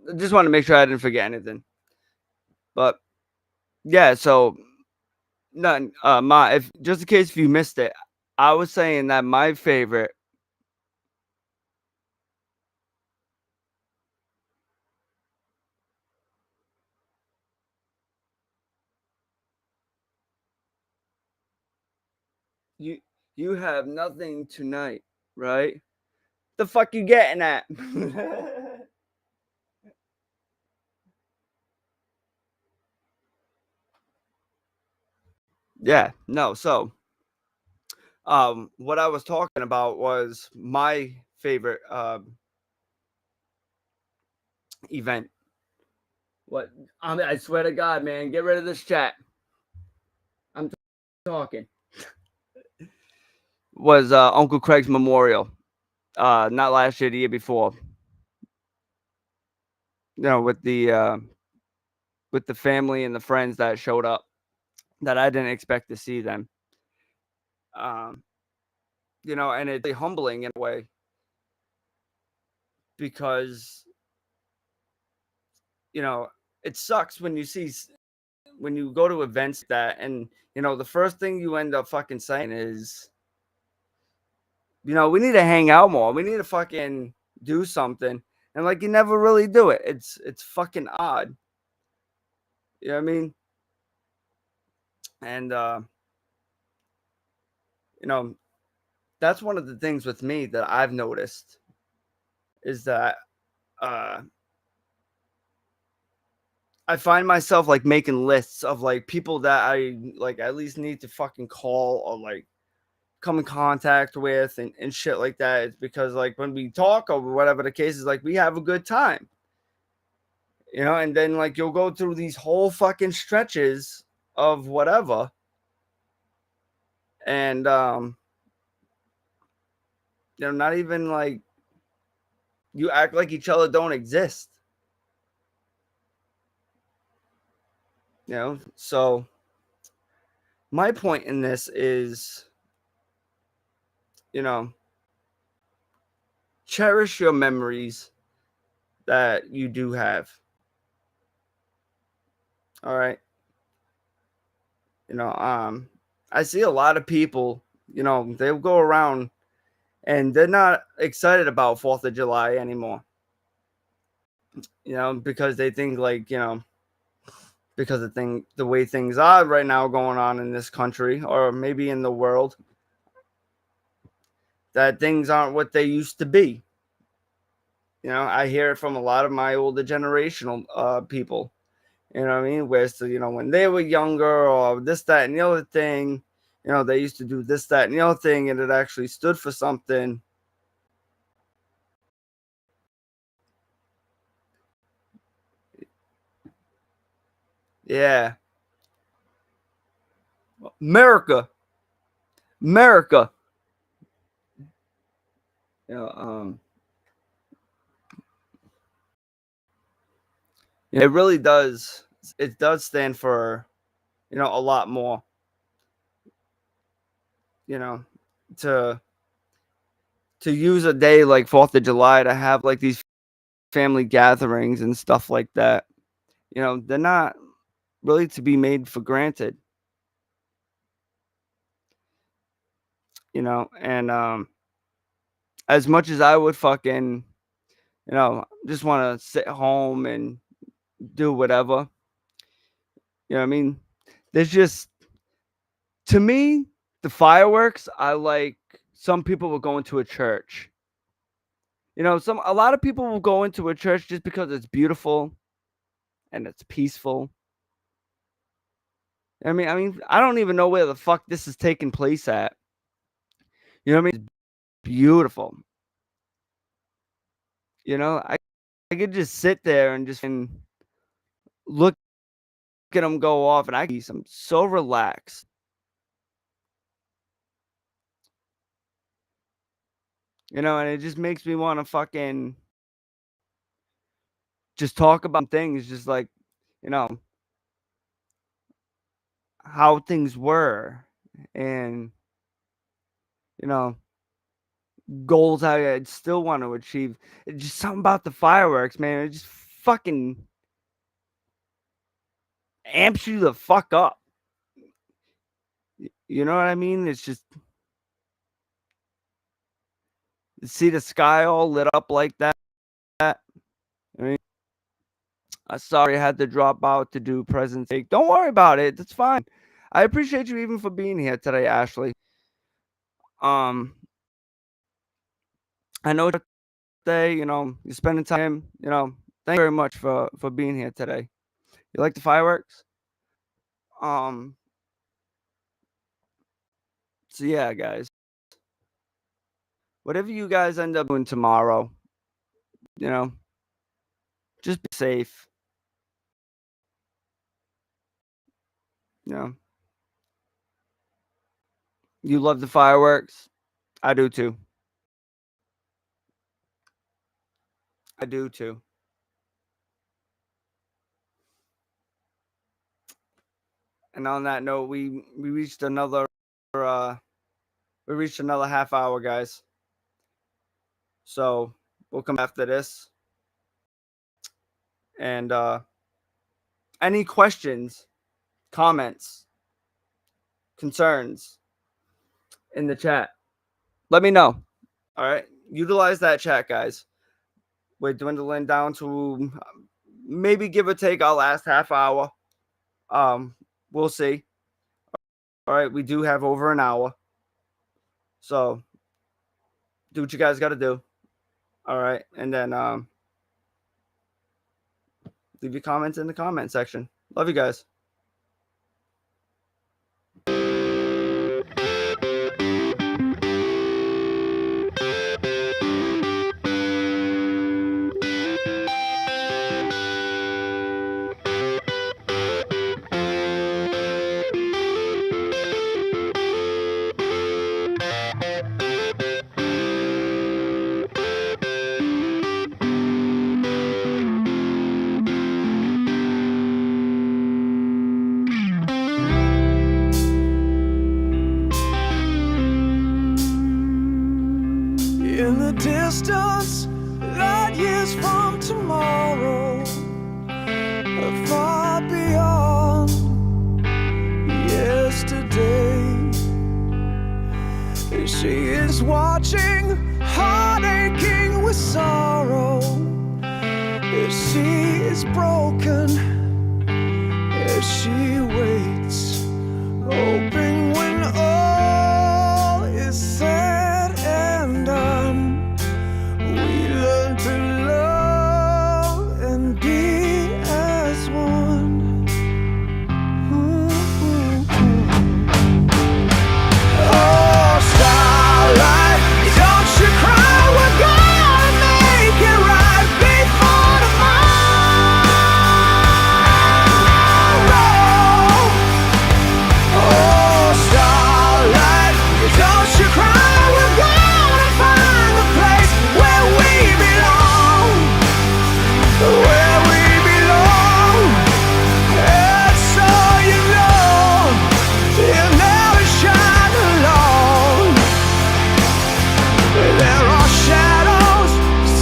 I just want to make sure I didn't forget anything. But yeah, so none. If just in case if you missed it, I was saying that my favorite. You have nothing tonight, right? The fuck you getting at? Yeah, no. So, what I was talking about was my favorite event. What? I swear to God, man, get rid of this chat. I'm talking. Was Uncle Craig's memorial? Not last year, the year before. With the family and the friends that showed up, that I didn't expect to see them. And it's really humbling in a way because it sucks when you go to events like that, and the first thing you end up fucking saying is, we need to hang out more. We need to fucking do something, and like you never really do it. It's fucking odd. You know what I mean? And that's one of the things with me that I've noticed is that I find myself like making lists of like people that I like at least need to fucking call or like come in contact with and shit like that. It's because like when we talk or whatever the case is, like we have a good time. And then like you'll go through these whole fucking stretches of whatever. And not even like you act like each other don't exist. So my point in this is, cherish your memories that you do have. All right. I see a lot of people, they'll go around and they're not excited about 4th of July anymore. Because they think because of the way things are right now going on in this country, or maybe in the world, that things aren't what they used to be. I hear it from a lot of my older generational people. You know what I mean? Where it's, when they were younger, or this, that, and the other thing, they used to do this, that, and the other thing, and it actually stood for something. Yeah. America. America. You know, um, it really does. It does stand for, a lot more. To use a day like 4th of July to have like these family gatherings and stuff like that. They're not really to be made for granted. And as much as I would fucking, just want to sit home and do whatever. I mean? There's just, to me, the fireworks, I like. Some people will go into a church. A lot of people will go into a church just because it's beautiful and it's peaceful. I mean, I don't even know where the fuck this is taking place at. You know what I mean? It's beautiful. I could just sit there and just look at them go off, and I'm so relaxed. And it just makes me want to fucking just talk about things, just like, you know, how things were, and, goals I'd still want to achieve. It's just something about the fireworks, man. It just fucking amps you the fuck up. You know what I mean? It's just, see the sky all lit up like that. I mean, I'm sorry I had to drop out to do presents. Don't worry about it. That's fine. I appreciate you even for being here today, Ashley. I know it's day, you're spending time, thank you very much for being here today. You like the fireworks? So yeah, guys. Whatever you guys end up doing tomorrow, just be safe. You love the fireworks? I do too. I do too. And on that note, we reached another half hour, guys. So we'll come after this. And any questions, comments, concerns in the chat, let me know. All right, utilize that chat, guys. We're dwindling down to maybe give or take our last half hour. We'll see. All right, we do have over an hour, so do what you guys got to do. All right, and then leave your comments in the comment section. Love you guys. In the distance, light years from tomorrow, far beyond yesterday. She is watching, heart aching with sorrow. She is broken as she waits, hoping when all is said and done, we learn to love and be as one. Oh, starlight, don't you cry, we're gonna make it right before tomorrow. Oh, starlight, don't you cry, we're gonna find the place where we belong, where we belong. And so you know, you'll never shine alone. There are shadows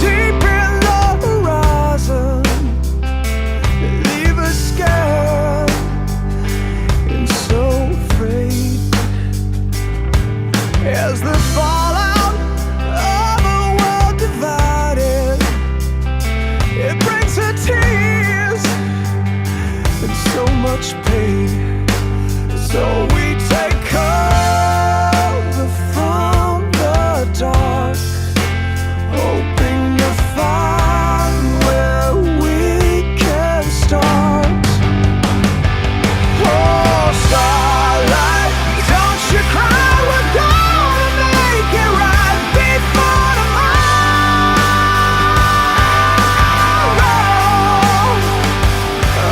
deep in the horizon that leave us scared and so afraid. As the fallout of a world divided, it brings her tears and so much pain. So we take cover from the dark, hoping to find where we can start. Oh, starlight, don't you cry, we're gonna make it right before tomorrow.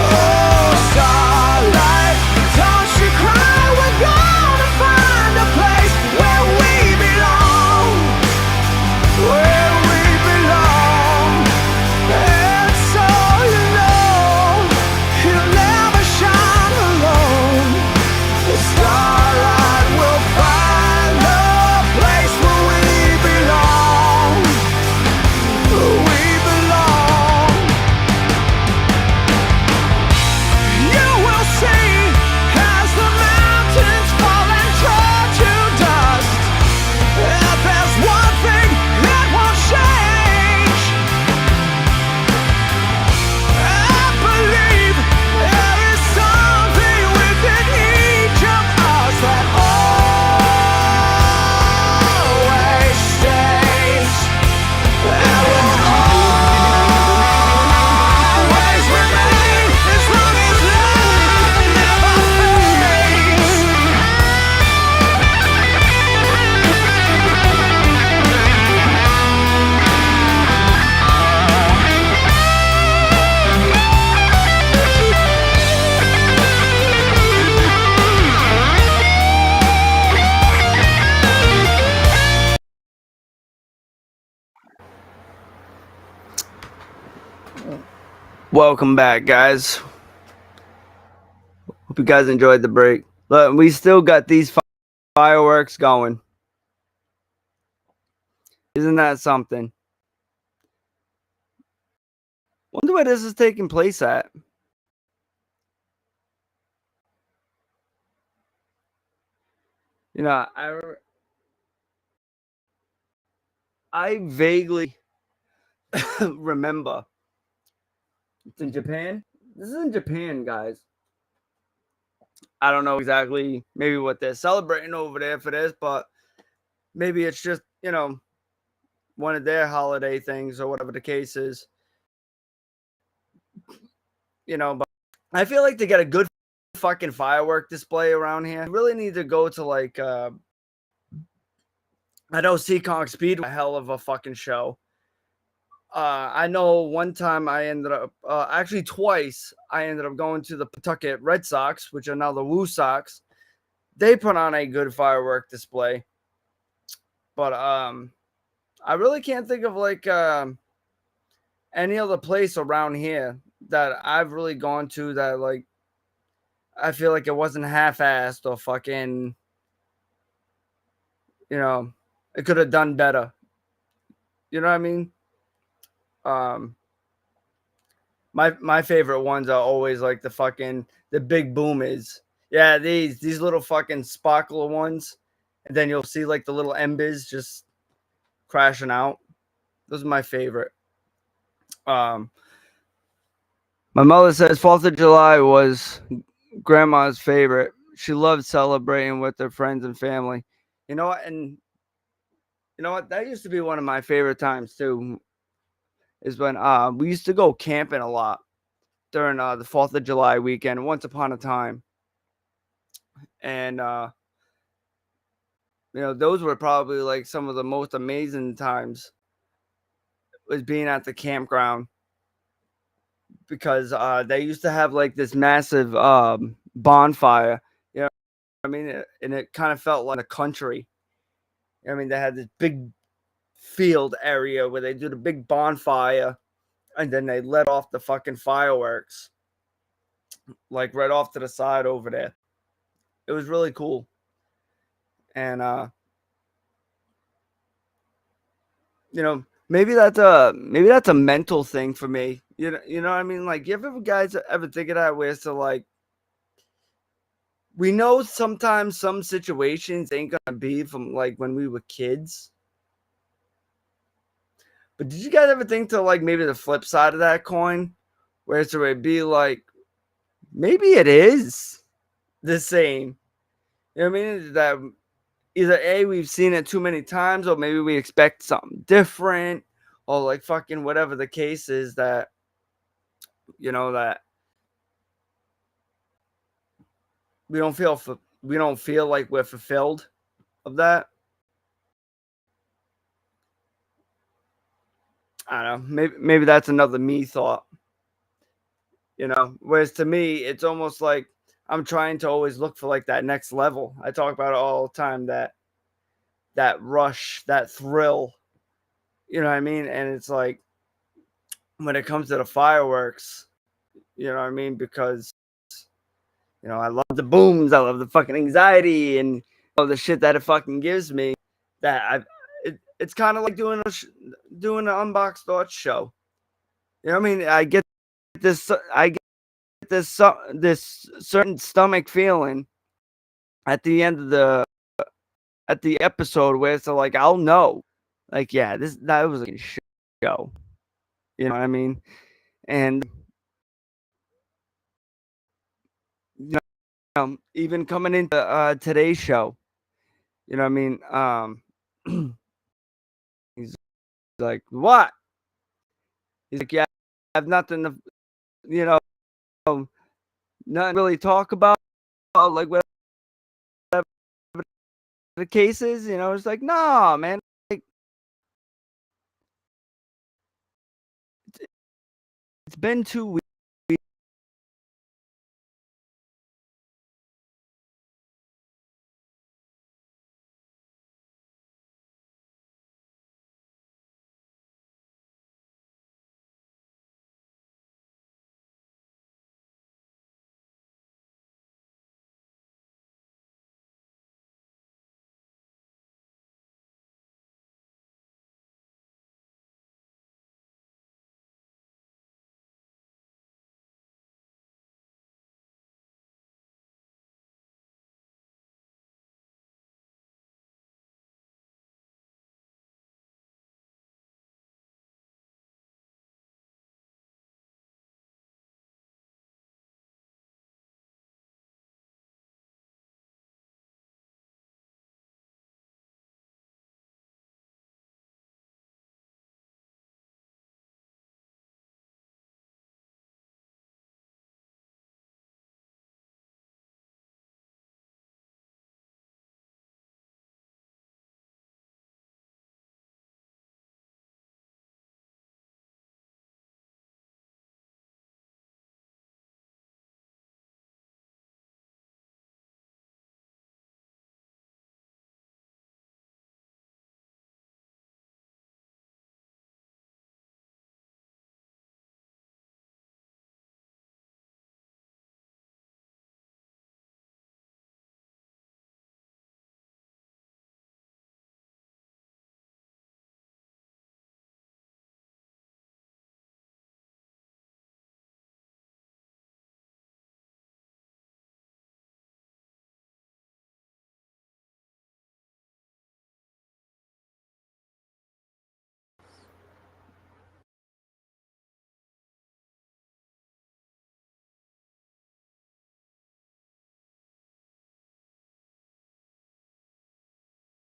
Oh, starlight, don't you cry, we're gonna find a place where we belong, where we belong. And so you know, you'll never shine alone. The starlight will find a place where we belong, where we belong. You will see as the mountains fall and turn to dust, that there's one thing that won't change. I believe there is something within each of us that always stays, that will always remain as long as love never fades. Welcome back, guys. Hope you guys enjoyed the break. Look, we still got these fireworks going. Isn't that something? Wonder where this is taking place at. You know, I vaguely remember. It's in Japan. This is in Japan, guys. I don't know exactly maybe what they're celebrating over there for this, but maybe it's just, you know, one of their holiday things or whatever the case is. You know, but I feel like to get a good fucking firework display around here, you really need to go to like I know Seekonk Speedway, a hell of a fucking show. I know one time I ended up, actually twice, I ended up going to the Pawtucket Red Sox, which are now the Woo Sox. They put on a good firework display. But I really can't think of like any other place around here that I've really gone to that like I feel like it wasn't half-assed or fucking, you know, it could have done better. You know what I mean? My favorite ones are always like the big boom is. Yeah, these little fucking sparkler ones and then you'll see like the little embers just crashing out. Those are my favorite. Um, my mother says 4th of July was grandma's favorite. She loved celebrating with her friends and family. You know what? And you know what? That used to be one of my favorite times too. Is when we used to go camping a lot during the 4th of July weekend. Once upon a time, and those were probably like some of the most amazing times was being at the campground because they used to have like this massive bonfire. You know, I mean, and it kind of felt like a country. I mean, they had this big field area where they do the big bonfire, and then they let off the fucking fireworks, like right off to the side over there. It was really cool, and maybe that's a mental thing for me. You know what I mean? Like, you ever guys ever think of that where it's like we know sometimes some situations ain't gonna be from like when we were kids. But did you guys ever think to like maybe the flip side of that coin, where it's would be like maybe it is the same? You know what I mean? That either A, we've seen it too many times, or maybe we expect something different, or like fucking whatever the case is that that we don't feel like we're fulfilled of that. I don't know. Maybe that's another me thought. Whereas to me, it's almost like I'm trying to always look for like that next level. I talk about it all the time, that rush, that thrill. You know what I mean? And it's like when it comes to the fireworks, you know what I mean? Because I love the booms, I love the fucking anxiety, and the shit that it fucking gives me. That it's kind of like doing an unboxed thoughts show. You know what I mean? I get this certain stomach feeling at the end of the episode where it's like I'll know, like, yeah, that was a show. You know what I mean? And even coming into today's show, you know what I mean? He's like, what? He's like, yeah, I have nothing to, you know, nothing to really talk about, like whatever the case is. It's like, nah, man. Like, it's been 2 weeks.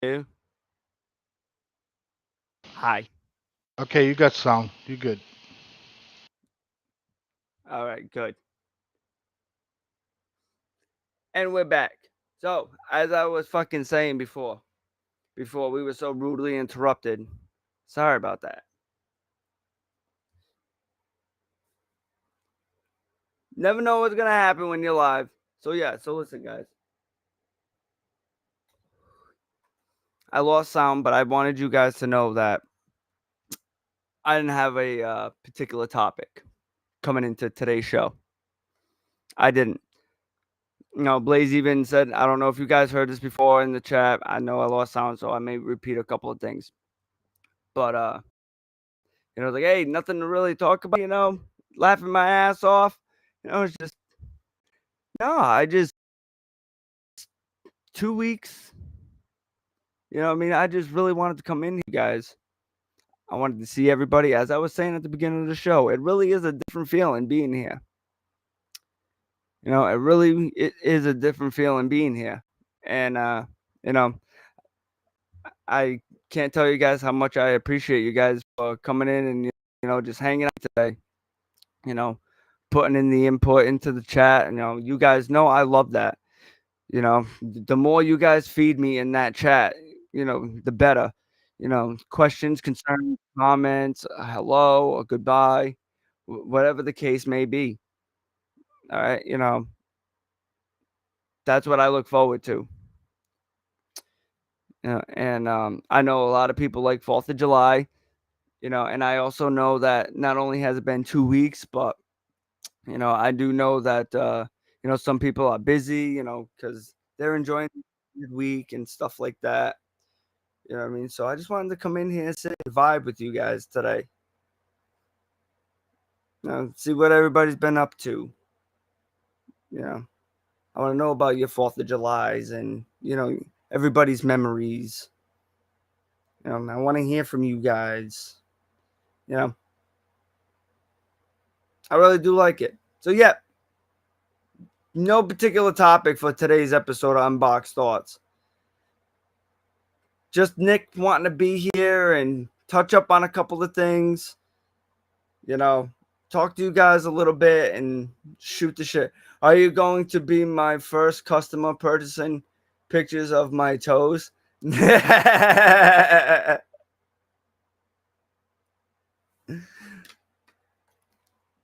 you? Hi. Okay, you got sound. You good. All right, good. And we're back. So, as I was fucking saying before we were so rudely interrupted. Sorry about that. Never know what's gonna happen when you're live. So listen, guys. I lost sound, but I wanted you guys to know that I didn't have a particular topic coming into today's show. I didn't. Blaze even said, I don't know if you guys heard this before in the chat. I know I lost sound, so I may repeat a couple of things. But like, hey, nothing to really talk about, laughing my ass off. It's just no, I just 2 weeks. I just really wanted to come in, you guys. I wanted to see everybody. As I was saying at the beginning of the show, it really is a different feeling being here. It is a different feeling being here. And I can't tell you guys how much I appreciate you guys for coming in and just hanging out today. Putting in the input into the chat. You guys know I love that. The more you guys feed me in that chat, the better. Questions, concerns, comments, a hello, a goodbye, whatever the case may be. All right, that's what I look forward to. And I know a lot of people like 4th of July, and I also know that not only has it been 2 weeks, but I do know that some people are busy, because they're enjoying the week and stuff like that. You know what I mean? So I just wanted to come in here and sit and vibe with you guys today. See what everybody's been up to. I want to know about your 4th of Julys and, everybody's memories. I want to hear from you guys. I really do like it. So, yeah, no particular topic for today's episode of Unboxed Thoughts. Just Nick wanting to be here and touch up on a couple of things. Talk to you guys a little bit and shoot the shit. Are you going to be my first customer purchasing pictures of my toes? Let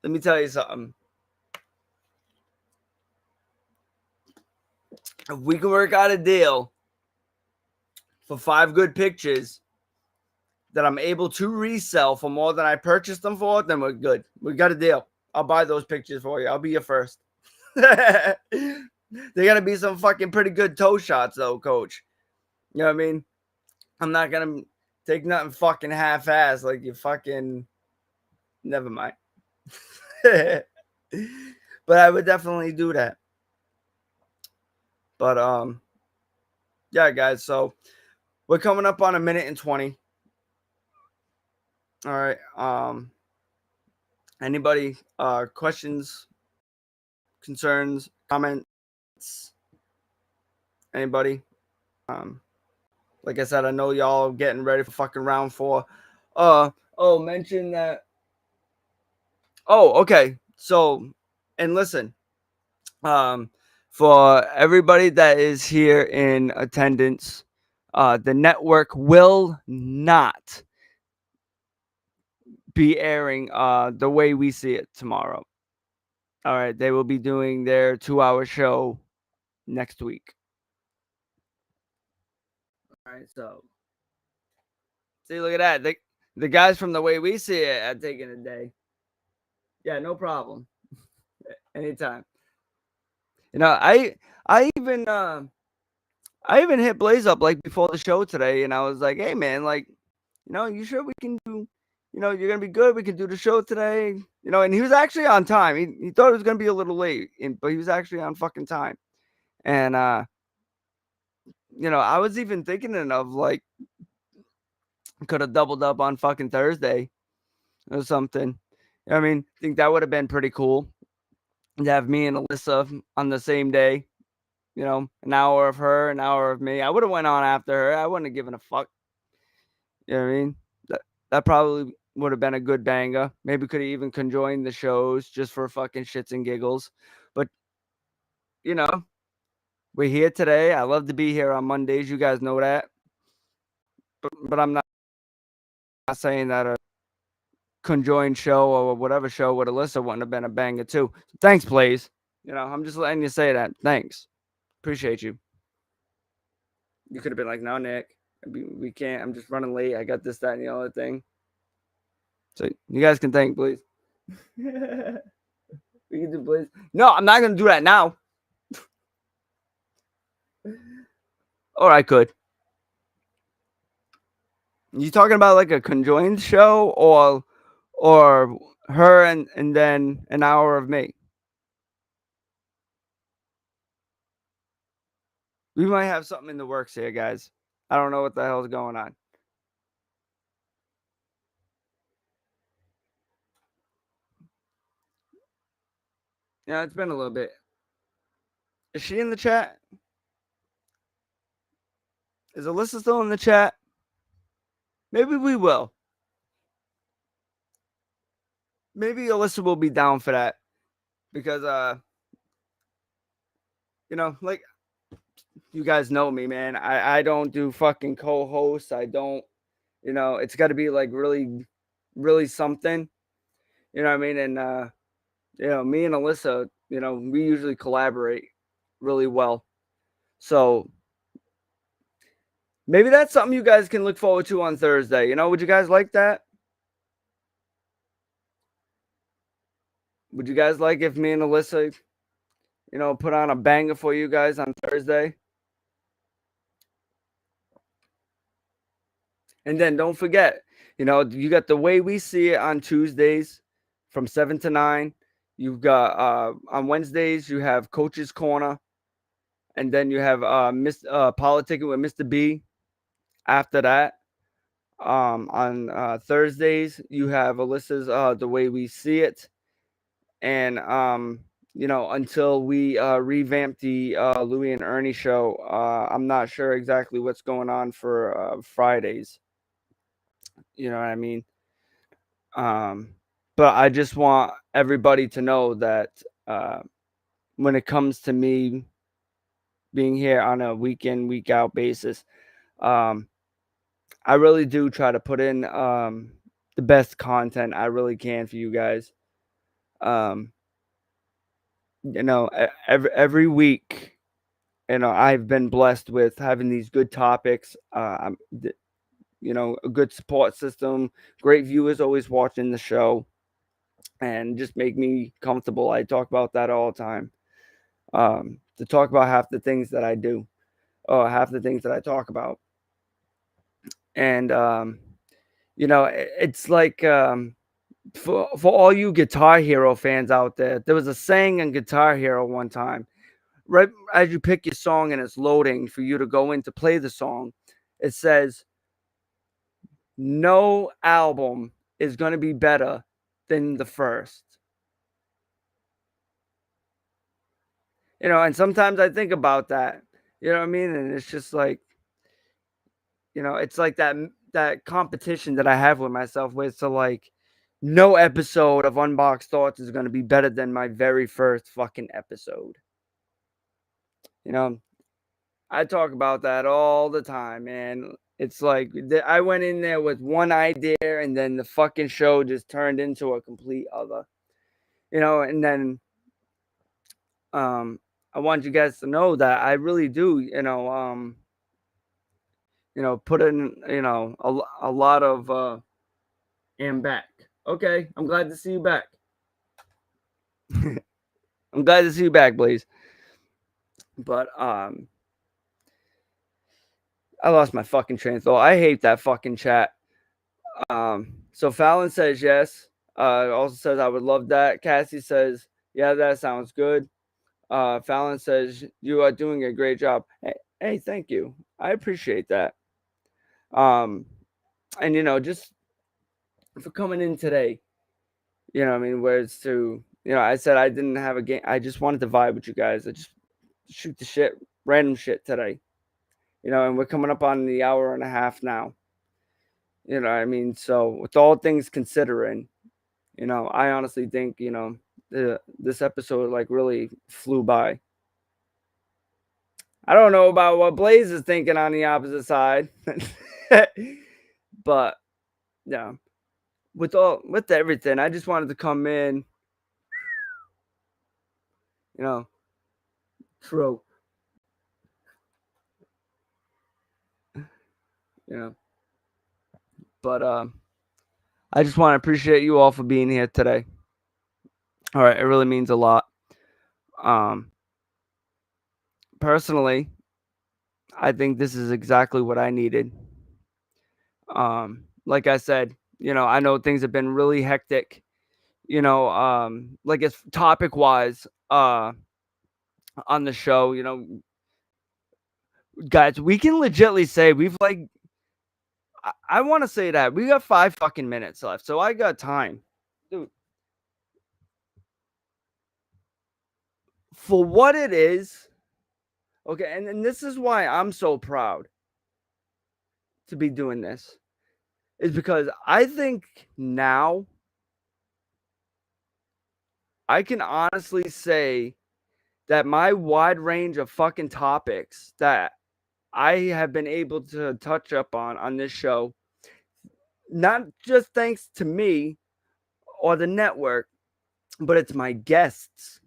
me tell you something. If we can work out a deal for 5 good pictures that I'm able to resell for more than I purchased them for, then we're good. We got a deal. I'll buy those pictures for you. I'll be your first. They gotta be some fucking pretty good toe shots, though, coach. You know what I mean? I'm not gonna take nothing fucking half-ass like you fucking. Never mind. But I would definitely do that. But yeah, guys. So we're coming up on 1 minute and 20. All right. Anybody questions, concerns, comments? Anybody? Like I said, I know y'all getting ready for fucking round 4. Mention that. Oh, okay. So, and listen, for everybody that is here in attendance, the network will not be airing the way we see it tomorrow. All right, they will be doing their 2-hour show next week. All right, so see, look at that. The guys from the way we see it are taking a day. Yeah, no problem. Anytime. I even hit Blaze up like before the show today, and I was like, "Hey, man, like, you sure we can do? You're gonna be good. We can do the show today." And he was actually on time. He thought it was gonna be a little late, but he was actually on fucking time. And I was even thinking of like, could have doubled up on fucking Thursday or something. I mean, I think that would have been pretty cool to have me and Alyssa on the same day. an hour of her, an hour of me. I would have went on after her. I wouldn't have given a fuck. You know what I mean? That probably would have been a good banger. Maybe could have even conjoined the shows just for fucking shits and giggles. But you know, we're here today. I love to be here on Mondays. You guys know that. But I'm not saying that a conjoined show or whatever show with Alyssa wouldn't have been a banger too. Thanks, Blaze. I'm just letting you say that. Thanks. Appreciate you. You could have been like, no, Nick, we can't. I'm just running late. I got this, that, and the other thing. So you guys can thank, please. We can do, please. No, I'm not gonna do that now. Or I could. You talking about like a conjoined show or her and then an hour of me? We might have something in the works here, guys. I don't know what the hell's going on. Yeah, it's been a little bit. Is she in the chat? Is Alyssa still in the chat? Maybe we will. Maybe Alyssa will be down for that. Because like you guys know me, man. I don't do fucking co-hosts. I don't, it's gotta be like really, really something. You know what I mean? And me and Alyssa, we usually collaborate really well. So maybe that's something you guys can look forward to on Thursday. Would you guys like that? Would you guys like if me and Alyssa, put on a banger for you guys on Thursday? And then don't forget, you got The Way We See It on Tuesdays from 7 to 9. You've got on Wednesdays, you have Coach's Corner. And then you have Politicking with Mr. B after that. On Thursdays, you have Alyssa's The Way We See It. And, until we revamp the Louie and Ernie show, I'm not sure exactly what's going on for Fridays. You know what I mean? But I just want everybody to know that when it comes to me being here on a week in, week out basis, I really do try to put in the best content I really can for you guys. Every week, I've been blessed with having these good topics. A good support system, great viewers always watching the show, and just make me comfortable. I talk about that all the time. To talk about half the things that I do, or half the things that I talk about. And it's like for all you Guitar Hero fans out there was a saying in Guitar Hero one time. Right as you pick your song and it's loading for you to go in to play the song, it says no album is going to be better than the first. And sometimes I think about that. You know what I mean? And it's just like, it's like that competition that I have with myself where it's like no episode of Unboxed Thoughts is going to be better than my very first fucking episode. I talk about that all the time, man. It's like I went in there with one idea and then the fucking show just turned into a complete other. And then I want you guys to know that I really do, put in, a lot of am back. Okay, I'm glad to see you back. I'm glad to see you back, Blaze. But I lost my fucking train of thought. I hate that fucking chat. So Fallon says yes. Also says I would love that. Cassie says, yeah, that sounds good. Fallon says you are doing a great job. Hey, thank you. I appreciate that. And just for coming in today, where it's to, I said I didn't have a game. I just wanted to vibe with you guys. shoot the shit, random shit today. And we're coming up on the hour and a half now. What I mean? So with all things considering, I honestly think, this episode like really flew by. I don't know about what Blaze is thinking on the opposite side. But yeah, with everything, I just wanted to come in, true. You know, but I just want to appreciate you all for being here today. All right, it really means a lot. Um, Personally, I think this is exactly what I needed. Like I said, I know things have been really hectic. Like it's topic wise, on the show. Guys, we can legitly say we've like. I want to say that we got 5 fucking minutes left, so I got time, dude. For what it is, okay, and this is why I'm so proud to be doing this, is because I think now I can honestly say that my wide range of fucking topics that I have been able to touch up on this show, not just thanks to me or the network, but it's my guests.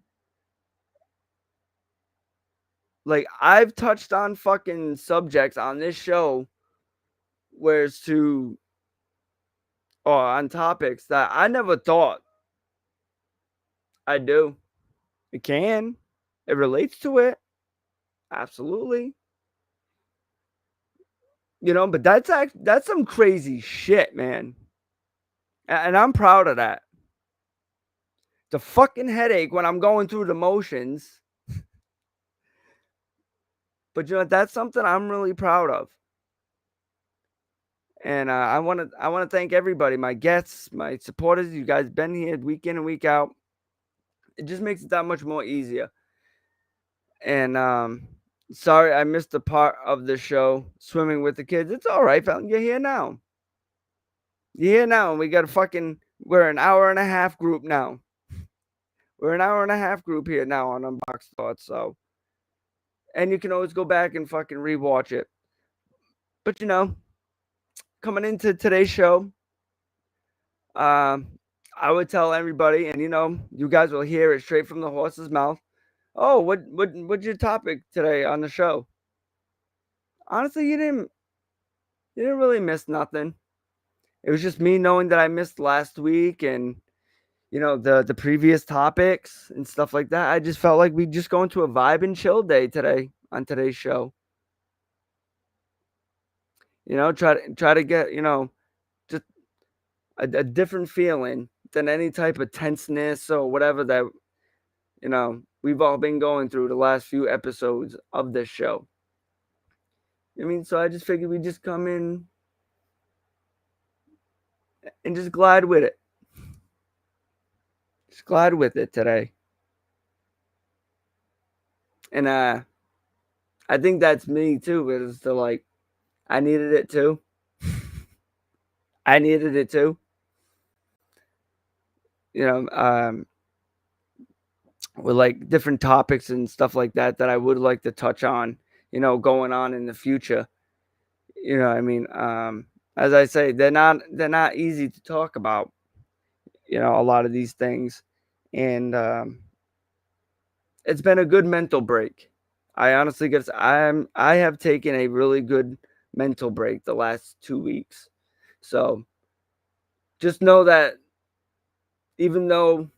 Like, I've touched on fucking subjects on this show, whereas or on topics that I never thought I'd do. It can. It relates to it. Absolutely. But that's some crazy shit, man. And I'm proud of that. The fucking headache when I'm going through the motions. But that's something I'm really proud of. And I want to thank everybody, my guests, my supporters. You guys been here week in and week out. It just makes it that much more easier. And sorry I missed the part of the show swimming with the kids. It's all right, fella. You're here now. You're here now, and we're an hour and a half group now. We're an hour and a half group here now on Unboxed Thoughts. So, and you can always go back and fucking rewatch it. But coming into today's show, I would tell everybody, and you guys will hear it straight from the horse's mouth. Oh, what's your topic today on the show? Honestly, you didn't really miss nothing. It was just me knowing that I missed last week, and the previous topics and stuff like that. I just felt like we just go into a vibe and chill day today on today's show. Try to get just a different feeling than any type of tenseness or whatever that we've all been going through the last few episodes of this show. So I just figured we just come in and just glide with it. Just glide with it today. And I think that's me too. Is to like, I needed it too. I needed it too. With like different topics and stuff like that I would like to touch on, going on in the future. As I say, they're not easy to talk about, a lot of these things. And it's been a good mental break. I honestly guess I have taken a really good mental break the last 2 weeks. So just know that even though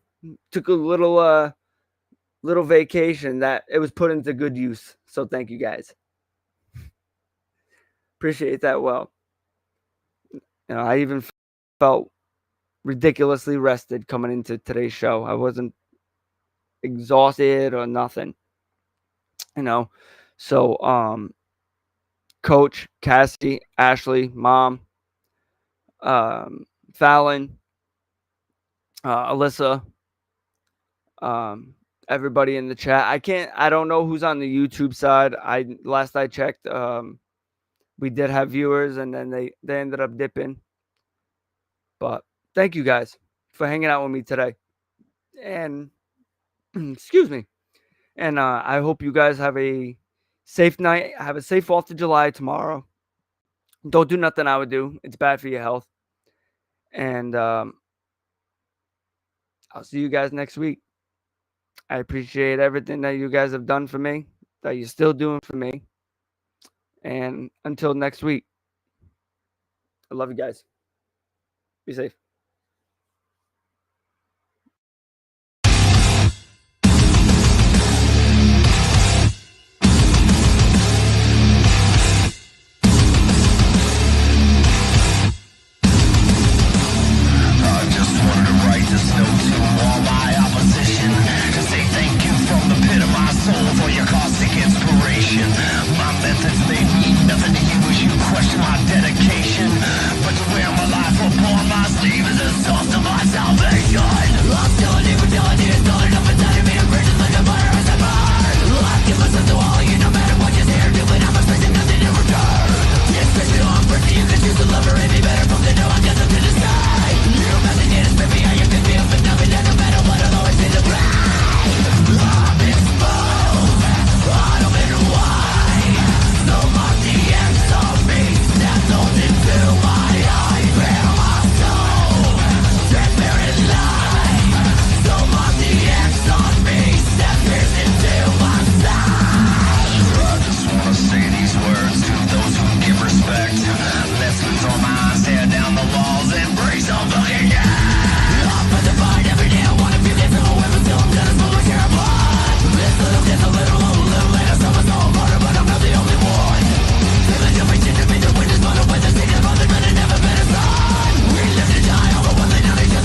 took a little vacation, that it was put into good use. So thank you guys. Appreciate that. Well, I even felt ridiculously rested coming into today's show. I wasn't exhausted or nothing. So Coach, Cassie, Ashley, Mom, Fallon, Alyssa, everybody in the chat. I don't know who's on the YouTube side. Last I checked, we did have viewers, and then they ended up dipping. But thank you guys for hanging out with me today. And excuse me. And I hope you guys have a safe night. Have a safe 4th of July tomorrow. Don't do nothing I would do. It's bad for your health. And I'll see you guys next week. I appreciate everything that you guys have done for me, that you're still doing for me. And until next week, I love you guys. Be safe. For your caustic inspiration, my methods may mean nothing to you as you question my dedication. But to wear my life upon my sleeve is the source of my salvation. I'm still an evil villain, it's not enough inside of me. I'm rigid like a fire as I burn. I give myself to all you, no matter what you're there doing. I'm expecting nothing in return. It's straight on, you can choose the lover in me.